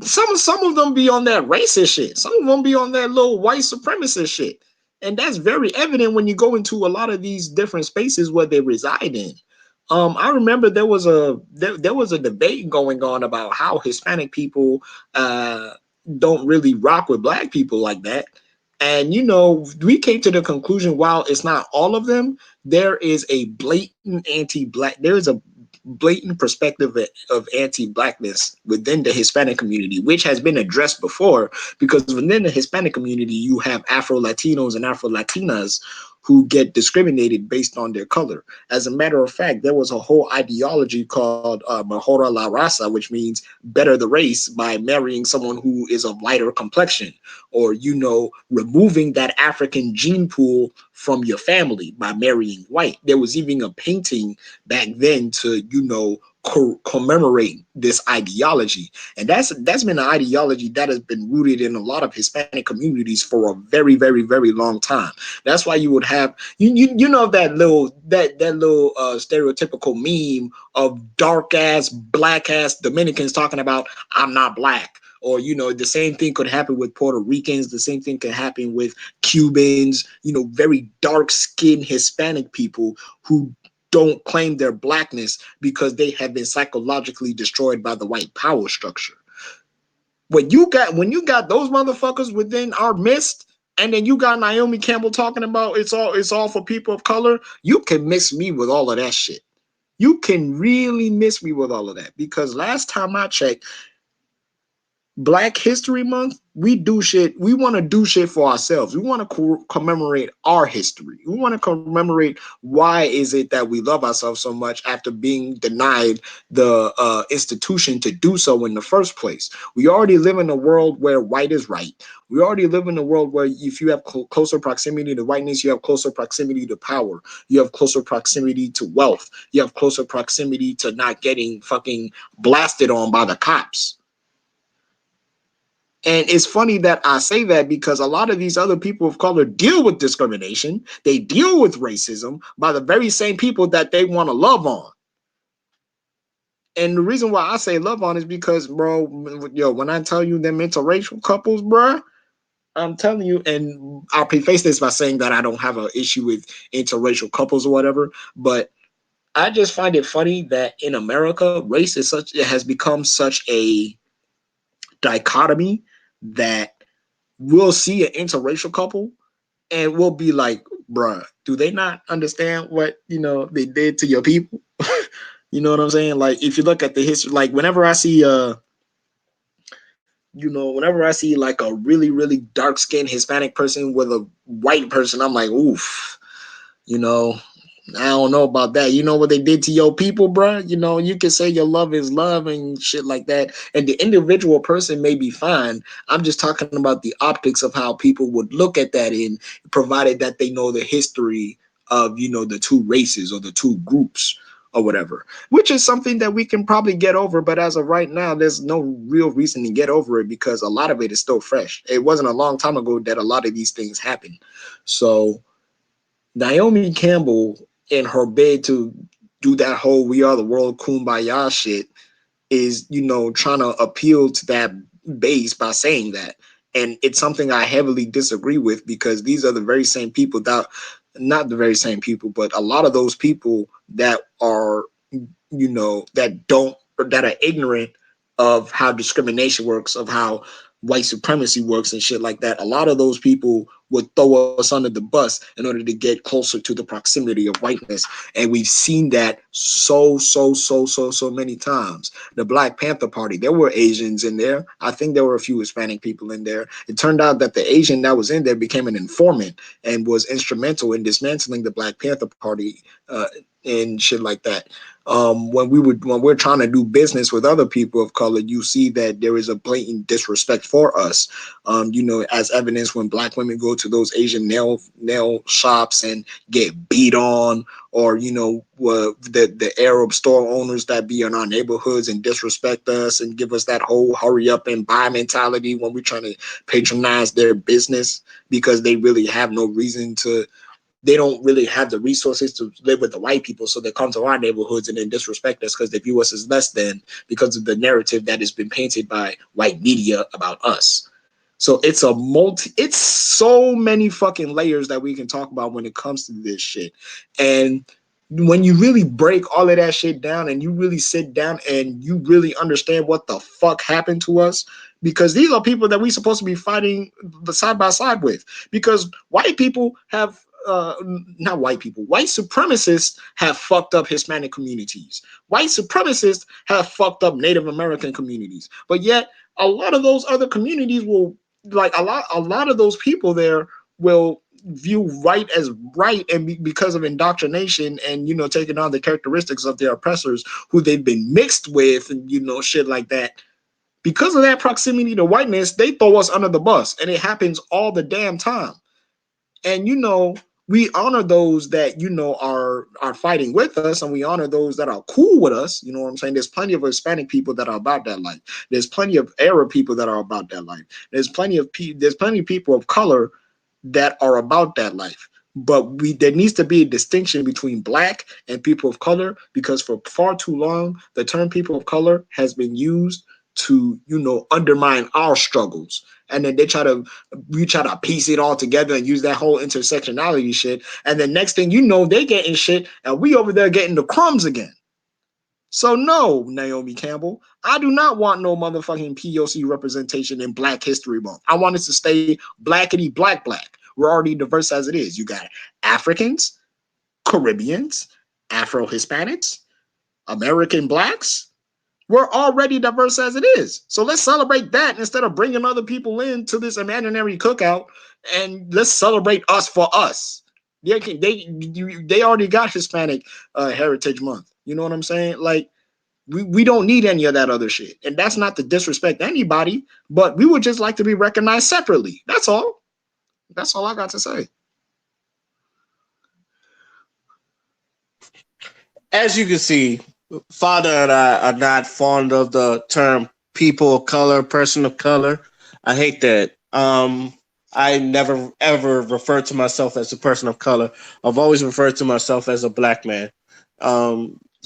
Some of them be on that racist shit. Some of them be on that little white supremacist shit. And that's very evident when you go into a lot of these different spaces where they reside in. I remember there was a debate going on about how Hispanic people don't really rock with black people like that. And we came to the conclusion, while it's not all of them, there is a blatant anti-black. There is a blatant perspective of anti-blackness within the Hispanic community, which has been addressed before, because within the Hispanic community, you have Afro Latinos and Afro Latinas who get discriminated based on their color. As a matter of fact, there was a whole ideology called Mejora la Raza, which means better the race, by marrying someone who is of lighter complexion, or removing that African gene pool from your family by marrying white. There was even a painting back then to commemorate this ideology. And that's been an ideology that has been rooted in a lot of Hispanic communities for a very, very, very long time. That's why you would have that little stereotypical meme of dark ass black ass Dominicans talking about, I'm not black. Or the same thing could happen with Puerto Ricans. The same thing could happen with Cubans. Very dark skinned Hispanic people who don't claim their blackness because they have been psychologically destroyed by the white power structure. When you got those motherfuckers within our midst, and then you got Naomi Campbell talking about it's all for people of color, you can miss me with all of that shit. You can really miss me with all of that, because last time I checked, Black History Month, we do shit. We want to do shit for ourselves. We want to commemorate our history. We want to commemorate why is it that we love ourselves so much after being denied the institution to do so in the first place. We already live in a world where white is right. We already live in a world where if you have closer proximity to whiteness, you have closer proximity to power. You have closer proximity to wealth. You have closer proximity to not getting fucking blasted on by the cops. And it's funny that I say that because a lot of these other people of color deal with discrimination. They deal with racism by the very same people that they want to love on. And the reason why I say love on is because, bro, when I tell you them interracial couples, bro, I'm telling you, and I'll preface this by saying that I don't have an issue with interracial couples or whatever, but I just find it funny that in America, race is such, it has become such a dichotomy that we'll see an interracial couple and we'll be like, bruh, do they not understand what they did to your people? You know what I'm saying? Like, if you look at the history, like whenever I see like a really, really dark skinned Hispanic person with a white person, I'm like, oof, you know, I don't know about that. You know what they did to your people, bro? You can say your love is love and shit like that. And the individual person may be fine. I'm just talking about the optics of how people would look at that, in provided that they know the history of, the two races or the two groups or whatever, which is something that we can probably get over. But as of right now, there's no real reason to get over it because a lot of it is still fresh. It wasn't a long time ago that a lot of these things happened. So Naomi Campbell, in her bid to do that whole "We Are the World" kumbaya shit, is trying to appeal to that base by saying that. And it's something I heavily disagree with, because these are the very same people that not the very same people, but a lot of those people that are, that don't, or that are ignorant of how discrimination works, of how white supremacy works and shit like that. A lot of those people would throw us under the bus in order to get closer to the proximity of whiteness. And we've seen that so many times. The Black Panther Party, there were Asians in there. I think there were a few Hispanic people in there. It turned out that the Asian that was in there became an informant and was instrumental in dismantling the Black Panther Party, and shit like that. When we're trying to do business with other people of color, you see that there is a blatant disrespect for us. As evidence when black women go to those Asian nail shops and get beat on, or the Arab store owners that be in our neighborhoods and disrespect us and give us that whole hurry up and buy mentality when we're trying to patronize their business, because they really have no reason to, they don't really have the resources to live with the white people, so they come to our neighborhoods and then disrespect us because they view us as less than, because of the narrative that has been painted by white media about us. So it's so many fucking layers that we can talk about when it comes to this shit. And when you really break all of that shit down and you really sit down and you really understand what the fuck happened to us, because these are people that we supposed to be fighting side by side with, because white people have, not white people, white supremacists have fucked up Hispanic communities. White supremacists have fucked up Native American communities. But yet a lot of those other communities will, like, a lot of those people there will view right as right, and because of indoctrination and taking on the characteristics of their oppressors who they've been mixed with, and shit like that. Because of that proximity to whiteness, they throw us under the bus, and it happens all the damn time. And we honor those that are fighting with us, and we honor those that are cool with us. You know what I'm saying? There's plenty of Hispanic people that are about that life. There's plenty of Arab people that are about that life. There's plenty of people of color that are about that life. But there needs to be a distinction between black and people of color, because for far too long the term people of color has been used to undermine our struggles. And then we try to piece it all together and use that whole intersectionality shit. And the next thing you know, they getting shit and we over there getting the crumbs again. So no, Naomi Campbell, I do not want no motherfucking POC representation in Black History Month. I want it to stay blackety black black. We're already diverse as it is. You got Africans, Caribbeans, Afro Hispanics, American blacks. We're already diverse as it is. So let's celebrate that instead of bringing other people into this imaginary cookout, and let's celebrate us for us. They already got Hispanic Heritage Month. You know what I'm saying? Like, we don't need any of that other shit. And that's not to disrespect anybody, but we would just like to be recognized separately. That's all. That's all I got to say. As you can see, Father and I are not fond of the term people of color, person of color. I hate that. I never ever referred to myself as a person of color. I've always referred to myself as a black man,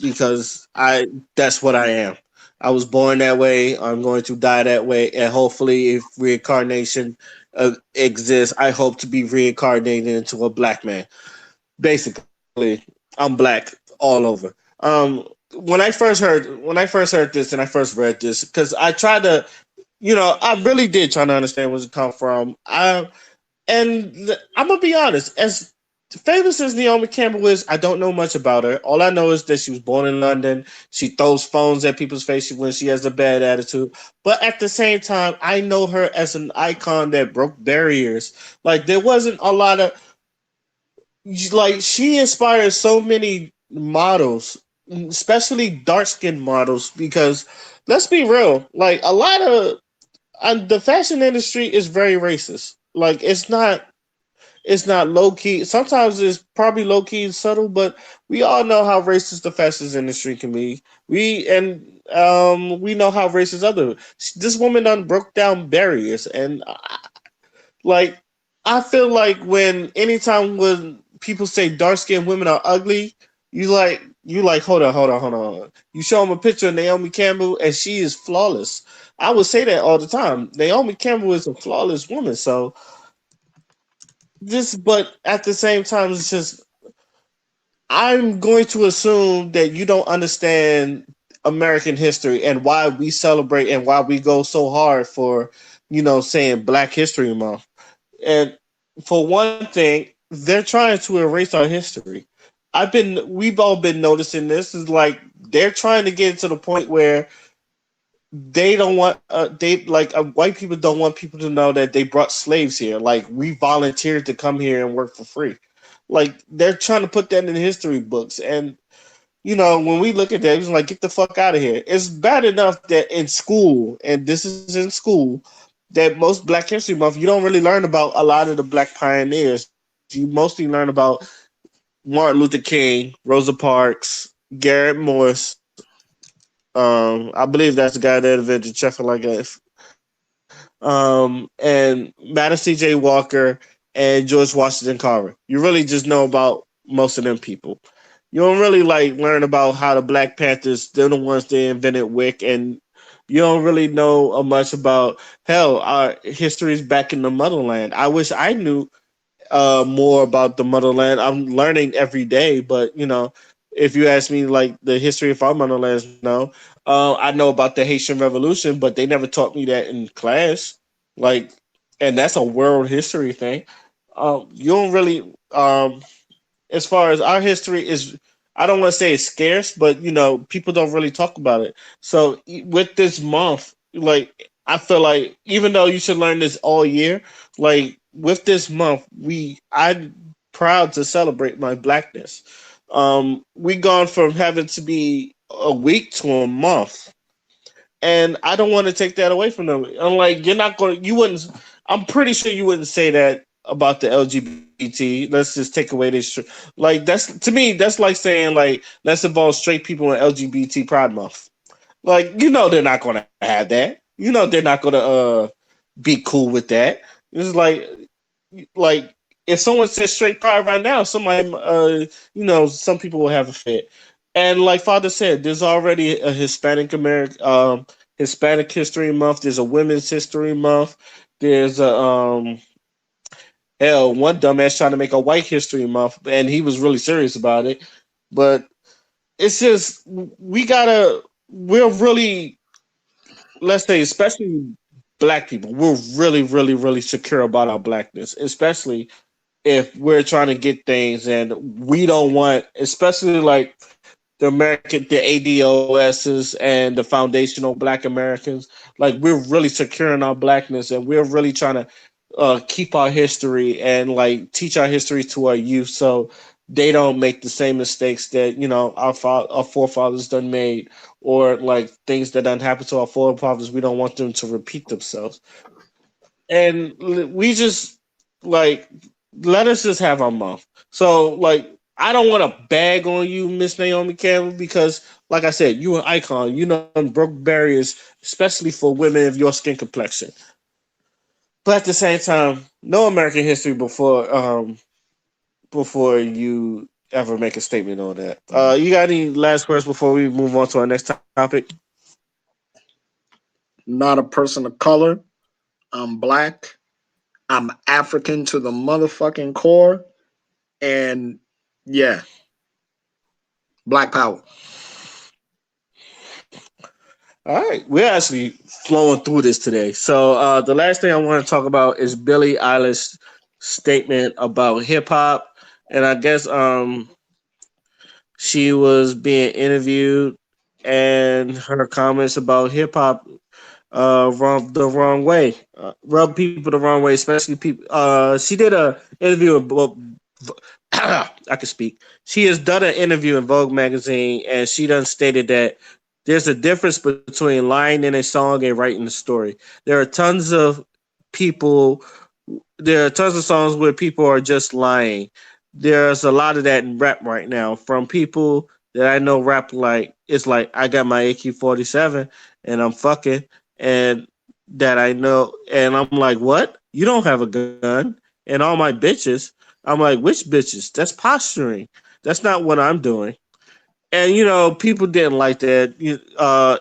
because I that's what I am. I was born that way. I'm going to die that way, and hopefully, if reincarnation exists, I hope to be reincarnated into a black man. Basically, I'm black all over. When I first heard this and I first read this, because I tried to, I really did try to understand where it come from. I'm gonna be honest, as famous as Naomi Campbell is, I don't know much about her. All I know is that she was born in London. She throws phones at people's faces when she has a bad attitude. But at the same time, I know her as an icon that broke barriers. Like, there wasn't a lot of, like, she inspires so many models, especially dark skinned models, because let's be real, like, a lot of the fashion industry is very racist. Like, it's not low key. Sometimes it's probably low key and subtle, but we all know how racist the fashion industry can be. We know how racist other. This woman done broke down barriers, and like, I feel like anytime when people say dark skinned women are ugly, you like hold on. You show them a picture of Naomi Campbell and she is flawless. I would say that all the time. Naomi Campbell is a flawless woman. So just but at the same time, it's just I'm going to assume that you don't understand American history and why we celebrate and why we go so hard for, saying Black History Month. And for one thing, they're trying to erase our history. We've all been noticing this is like they're trying to get to the point where they don't want white people don't want people to know that they brought slaves here. Like we volunteered to come here and work for free. Like they're trying to put that in the history books, and when we look at that, it's like get the fuck out of here. It's bad enough that in school, and this is in school, that most Black History Month you don't really learn about a lot of the Black pioneers. You mostly learn about Martin Luther King, Rosa Parks, Garrett Morris. I believe that's the guy that invented Czechoslovakia. And Madison C.J. Walker and George Washington Carver. You really just know about most of them people. You don't really like learn about how the Black Panthers, they're the ones that invented WIC, and you don't really know much about hell. Our history is back in the motherland. I wish I knew more about the motherland. I'm learning every day, but if you ask me like the history of our motherlands, no. I know about the Haitian Revolution, but they never taught me that in class. Like, and that's a world history thing. You don't really as far as our history is, I don't want to say it's scarce, but people don't really talk about it. So with this month, like I feel like even though you should learn this all year, like with this month, I'm proud to celebrate my blackness. We gone from having to be a week to a month, and I don't want to take that away from them. I'm like, you're not going. You wouldn't. I'm pretty sure you wouldn't say that about the LGBT. Let's just take away this. Like that's to me. That's like saying like let's involve straight people in LGBT Pride Month. Like they're not going to have that. They're not going to be cool with that. It's like if someone says straight pride right now, somebody some people will have a fit. And like Father said, there's already a Hispanic History Month. There's a Women's History Month. There's a hell one dumbass trying to make a White History Month, and he was really serious about it. But it's just we're really, let's say, especially Black people, we're really, really, really secure about our blackness, especially if we're trying to get things and we don't want, especially like the ADOSs and the foundational Black Americans, like we're really securing our blackness and we're really trying to keep our history and like teach our history to our youth so they don't make the same mistakes that our forefathers done made, or like things that done happened to our forefathers. We don't want them to repeat themselves, and we just like let us just have our month. So like I don't want to bag on you, Miss Naomi Campbell, because like I said, you an icon. You know, broke barriers, especially for women of your skin complexion. But at the same time, no American history before you ever make a statement on that. You got any last words before we move on to our next topic? Not a person of color. I'm black. I'm African to the motherfucking core. And yeah, black power. All right, we're actually flowing through this today. So the last thing I want to talk about is Billie Eilish's statement about hip hop, and I guess she was being interviewed, and her comments about hip hop the wrong way, rub people the wrong way, especially people. She did a interview with I can speak. She has done an interview in Vogue magazine, and she done stated that there's a difference between lying in a song and writing a story. There are tons of people. There are tons of songs where people are just lying. There's a lot of that in rap right now from people that I know rap like it's like I got my AK-47 and I'm fucking, and that I know, and I'm like, what? You don't have a gun, and all my bitches. I'm like, which bitches? That's posturing. That's not what I'm doing. And people didn't like that.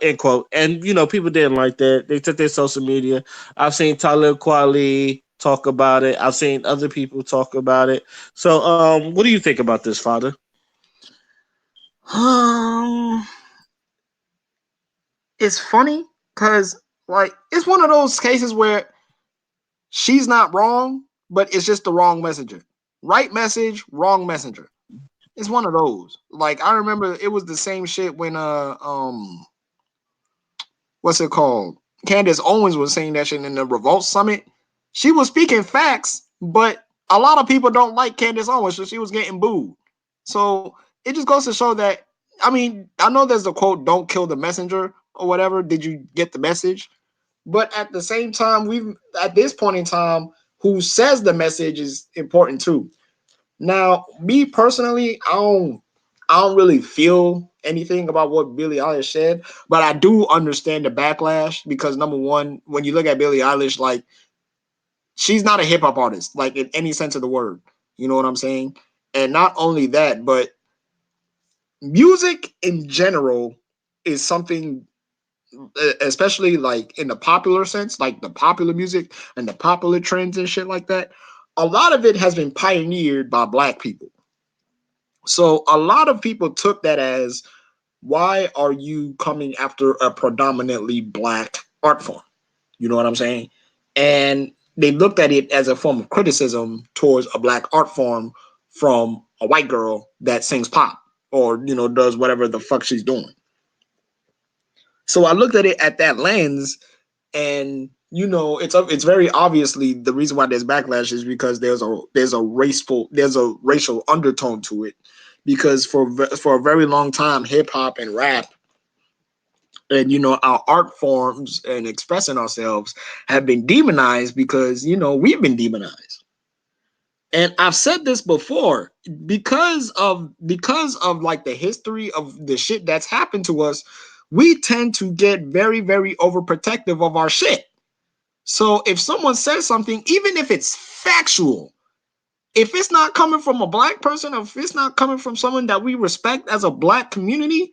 End quote. And people didn't like that. They took their social media. I've seen Talib Kweli talk about it. I've seen other people talk about it. So, what do you think about this, Father? Um, it's funny because like it's one of those cases where she's not wrong, but it's just the wrong messenger. Right message, wrong messenger. It's one of those. Like I remember it was the same shit when what's it called? Candace Owens was saying that shit in the Revolt Summit. She was speaking facts, but a lot of people don't like Candace Owens, so she was getting booed. So it just goes to show that. I mean, I know there's the quote, "Don't kill the messenger" or whatever. Did you get the message? But at the same time, we've at this point in time, who says the message is important too. Now, me personally, I don't really feel anything about what Billie Eilish said, but I do understand the backlash because number one, when you look at Billie Eilish, like she's not a hip hop artist, like in any sense of the word. You know what I'm saying? And not only that, but music in general is something, especially like in the popular sense, like the popular music and the popular trends and shit like that. A lot of it has been pioneered by black people. So a lot of people took that as, why are you coming after a predominantly black art form? You know what I'm saying? And they looked at it as a form of criticism towards a black art form from a white girl that sings pop or, does whatever the fuck she's doing. So I looked at it at that lens, and it's very obviously the reason why there's backlash is because there's a racial undertone to it, because for a very long time hip hop and rap and our art forms and expressing ourselves have been demonized because we've been demonized. And I've said this before, because of like the history of the shit that's happened to us, we tend to get very, very overprotective of our shit. So if someone says something, even if it's factual, if it's not coming from a black person, or if it's not coming from someone that we respect as a black community,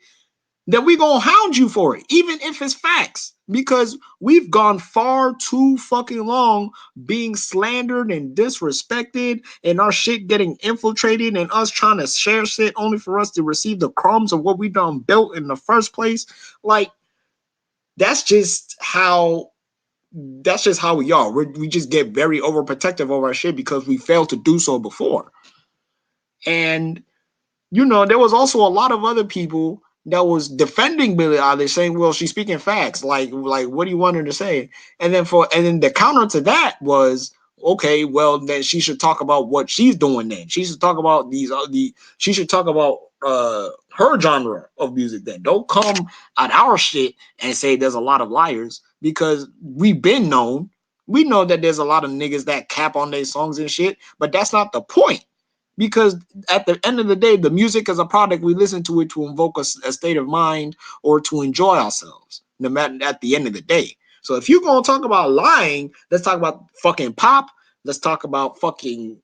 then we gonna hound you for it, even if it's facts, because we've gone far too fucking long being slandered and disrespected, and our shit getting infiltrated, and us trying to share shit only for us to receive the crumbs of what we done built in the first place. Like that's just how we are. We just get very overprotective of our shit because we failed to do so before. And there was also a lot of other people that was defending Billie Eilish, saying, "Well, she's speaking facts. Like, what do you want her to say?" And then the counter to that was, "Okay, well, then she should talk about what she's doing. Then she should talk about she should talk about her genre of music. Then don't come at our shit and say there's a lot of liars, because we've been known. We know that there's a lot of niggas that cap on their songs and shit, but that's not the point." Because at the end of the day, the music is a product. We listen to it to invoke a state of mind or to enjoy ourselves, no matter at the end of the day. So if you're gonna talk about lying, let's talk about fucking pop. Let's talk about fucking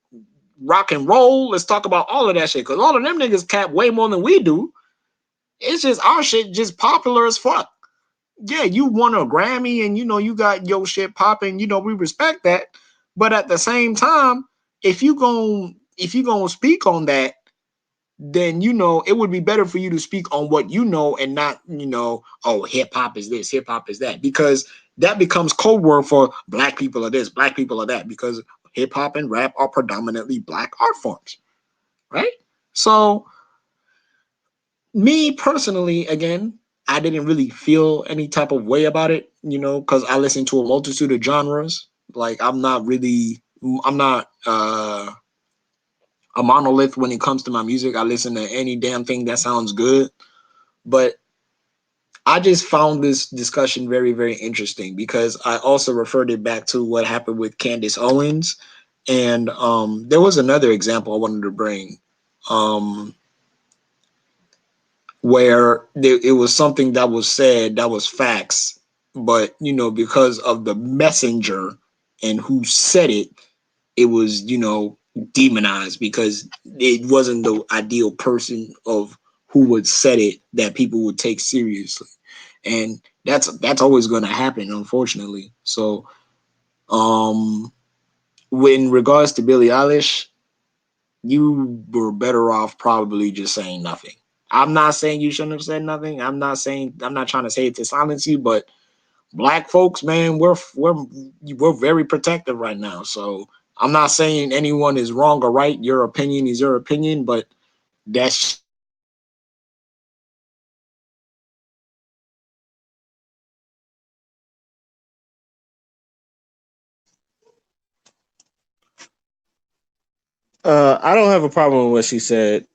rock and roll. Let's talk about all of that shit. Because all of them niggas cap way more than we do. It's just our shit just popular as fuck. Yeah, you won a Grammy and you got your shit popping. We respect that. But at the same time, if you gonna speak on that, then it would be better for you to speak on what you know, and not oh, hip hop is this, hip hop is that, because that becomes code word for black people are this, black people are that, because hip hop and rap are predominantly black art forms, right? So me personally, again, I didn't really feel any type of way about it, because I listen to a multitude of genres. Like I'm not a monolith when it comes to my music. I listen to any damn thing that sounds good. But I just found this discussion very, very interesting, because I also referred it back to what happened with Candace Owens. And there was another example I wanted to bring, um, where it was something that was said that was facts, but because of the messenger and who said it, it was demonized, because it wasn't the ideal person of who would said it that people would take seriously. And that's always going to happen, unfortunately. So um in regards to Billie Eilish, you were better off probably just saying nothing. I'm not saying you shouldn't have said nothing. I'm not trying to say it to silence you, but black folks, man, we're very protective right now. So I'm not saying anyone is wrong or right. Your opinion is your opinion, but that's I don't have a problem with what she said,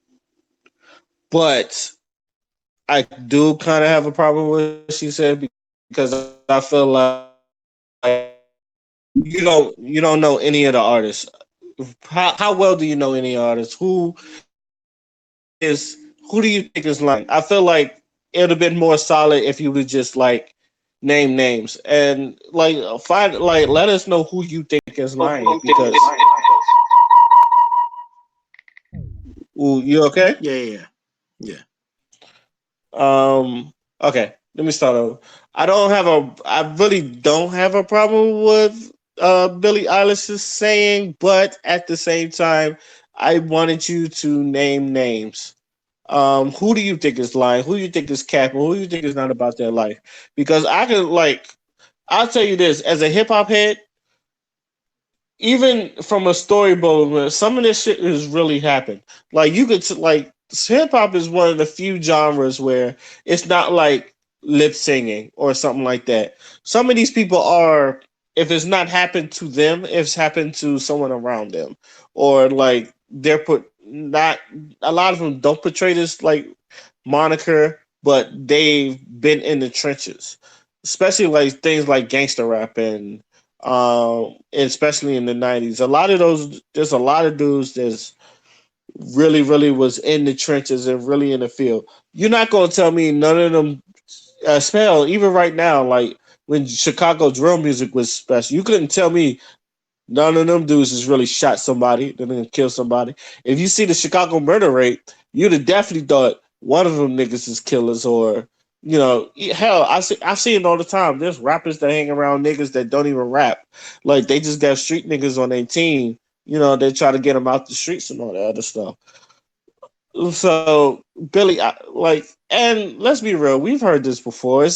but I do kind of have a problem with what she said because I feel like you don't know any of the artists. How well do you know any artists? Who do you think is lying? I feel like it would have been more solid if you would just like name names and like find like let us know who you think is lying because ooh, you okay? yeah, yeah, yeah. Okay, let me start over. I really don't have a problem with Billie Eilish's saying, but at the same time, I wanted you to name names. Who do you think is lying? Who do you think is capping? Who do you think is not about their life? Because I'll tell you this: as a hip hop head, even from a storyboard, some of this shit has really happened. Like you could like hip hop is one of the few genres where it's not like lip singing or something like that. Some of these people are, if it's not happened to them, it's happened to someone around them, or like they're put not a lot of them don't portray this like moniker, but they've been in the trenches, especially like things like gangster rap and especially in the '90s. A lot of those, there's a lot of dudes that's really was in the trenches and really in the field. You're not gonna tell me none of them spell even right now. Like when Chicago drill music was special, you couldn't tell me none of them dudes has really shot somebody, they're gonna kill somebody. If you see the Chicago murder rate, you'd have definitely thought one of them niggas is killers or hell, I see it all the time. There's rappers that hang around niggas that don't even rap. Like they just got street niggas on their team. They try to get them out the streets and all that other stuff. So Billy, and let's be real, we've heard this before.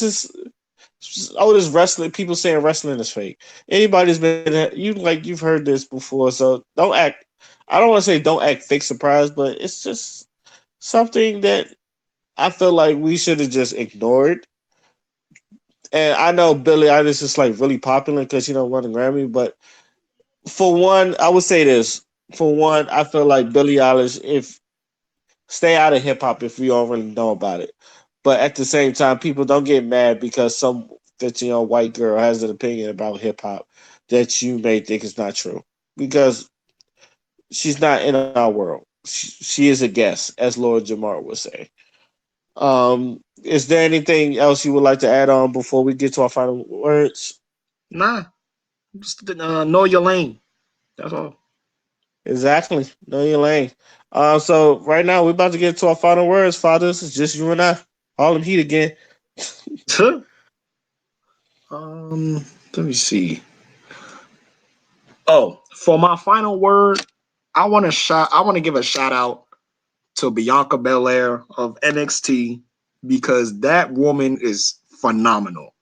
Oh, this wrestling. People saying wrestling is fake. Anybody's been you've heard this before, so don't act. I don't want to say don't act fake surprised, but it's just something that I feel like we should have just ignored. And I know Billie Eilish is like really popular because won a Grammy, but for one, I would say this. For one, I feel like Billie Eilish, if stay out of hip hop if you don't really know about it. But at the same time, people don't get mad because some 15-year-old white girl has an opinion about hip hop that you may think is not true. Because she's not in our world. She is a guest, as Lord Jamar would say. Is there anything else you would like to add on before we get to our final words? Nah, just know your lane. That's all. Exactly. Know your lane. So right now we're about to get to our final words, fathers. It's just you and I. Harlem Heat again. Let me see. Oh, for my final word, I want to give a shout out to Bianca Belair of NXT because that woman is phenomenal.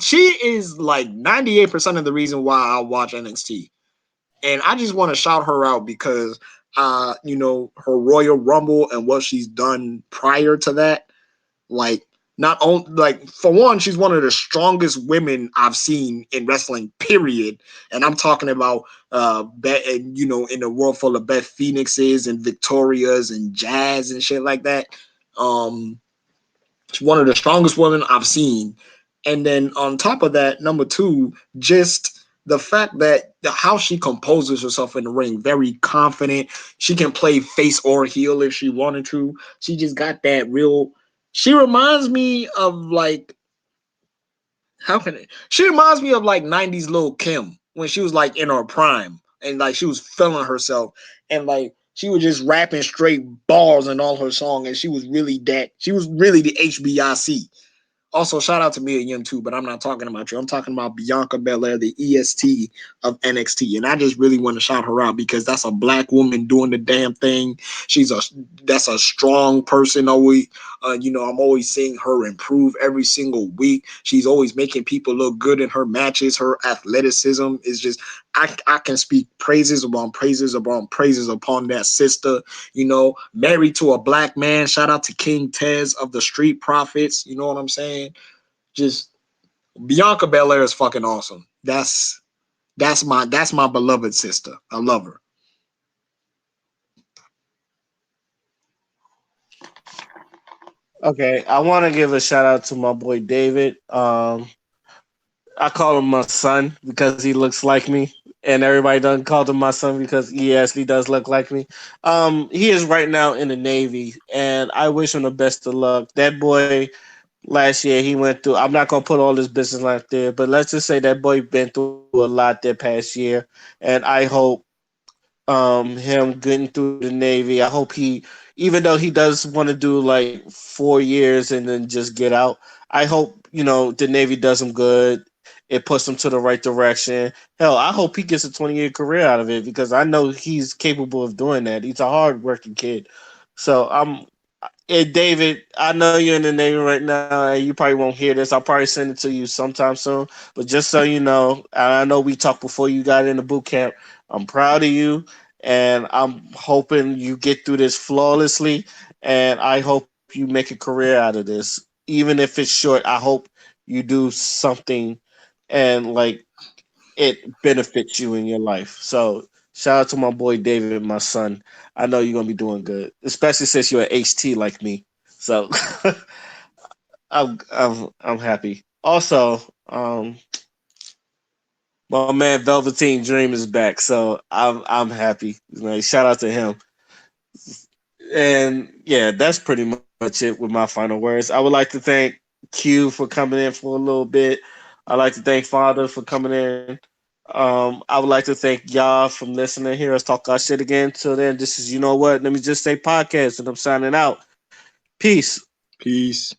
She is like 98% of the reason why I watch NXT. And I just want to shout her out because her Royal Rumble and what she's done prior to that, like not only like for one, she's one of the strongest women I've seen in wrestling, period. And I'm talking about in a world full of Beth Phoenixes and Victorias and Jazz and shit like that. Um She's one of the strongest women I've seen. And then on top of that, number two, just the fact that how she composes herself in the ring, very confident. She can play face or heel if she wanted to. She just got that real. She reminds me of like how can it? She reminds me of like '90s Lil Kim when she was like in her prime and like she was feeling herself and like she was just rapping straight bars in all her song and she was really that. She was really the HBIC Also, shout out to Mia Yim too, but I'm not talking about you. I'm talking about Bianca Belair, the EST of NXT, and I just really want to shout her out because that's a black woman doing the damn thing. She's a that's a strong person. Always, I'm always seeing her improve every single week. She's always making people look good in her matches. Her athleticism is just I can speak praises upon praises upon praises upon that sister. Married to a black man. Shout out to King Tez of the Street Profits. You know what I'm saying? Just Bianca Belair is fucking awesome. That's my beloved sister. I love her. Okay, I want to give a shout out to my boy David. I call him my son because he looks like me, and everybody doesn't call him my son because he actually does look like me. He is right now in the Navy, and I wish him the best of luck. That boy last year he went through. I'm not gonna put all his business out there, but let's just say that boy been through a lot that past year, and I hope him getting through the Navy. I hope he, even though he does want to do like 4 years and then just get out. I hope the Navy does him good. It puts him to the right direction. Hell, I hope he gets a 20-year career out of it because I know he's capable of doing that. He's a hard working kid. So Hey David, I know you're in the Navy right now, and you probably won't hear this. I'll probably send it to you sometime soon. But just so you know, and I know we talked before you got into boot camp. I'm proud of you, and I'm hoping you get through this flawlessly. And I hope you make a career out of this, even if it's short. I hope you do something, and like it benefits you in your life. So shout out to my boy David, my son. I know you're gonna be doing good, especially since you're an HT like me. So I'm happy. Also, my man Velveteen Dream is back, so I'm happy. Shout out to him. And yeah, that's pretty much it with my final words. I would like to thank Q for coming in for a little bit. I'd like to thank Father for coming in. I would like to thank y'all from listening. Hear us talk our shit again. Till then, this is you know what. Let me just say podcast, and I'm signing out. Peace. Peace.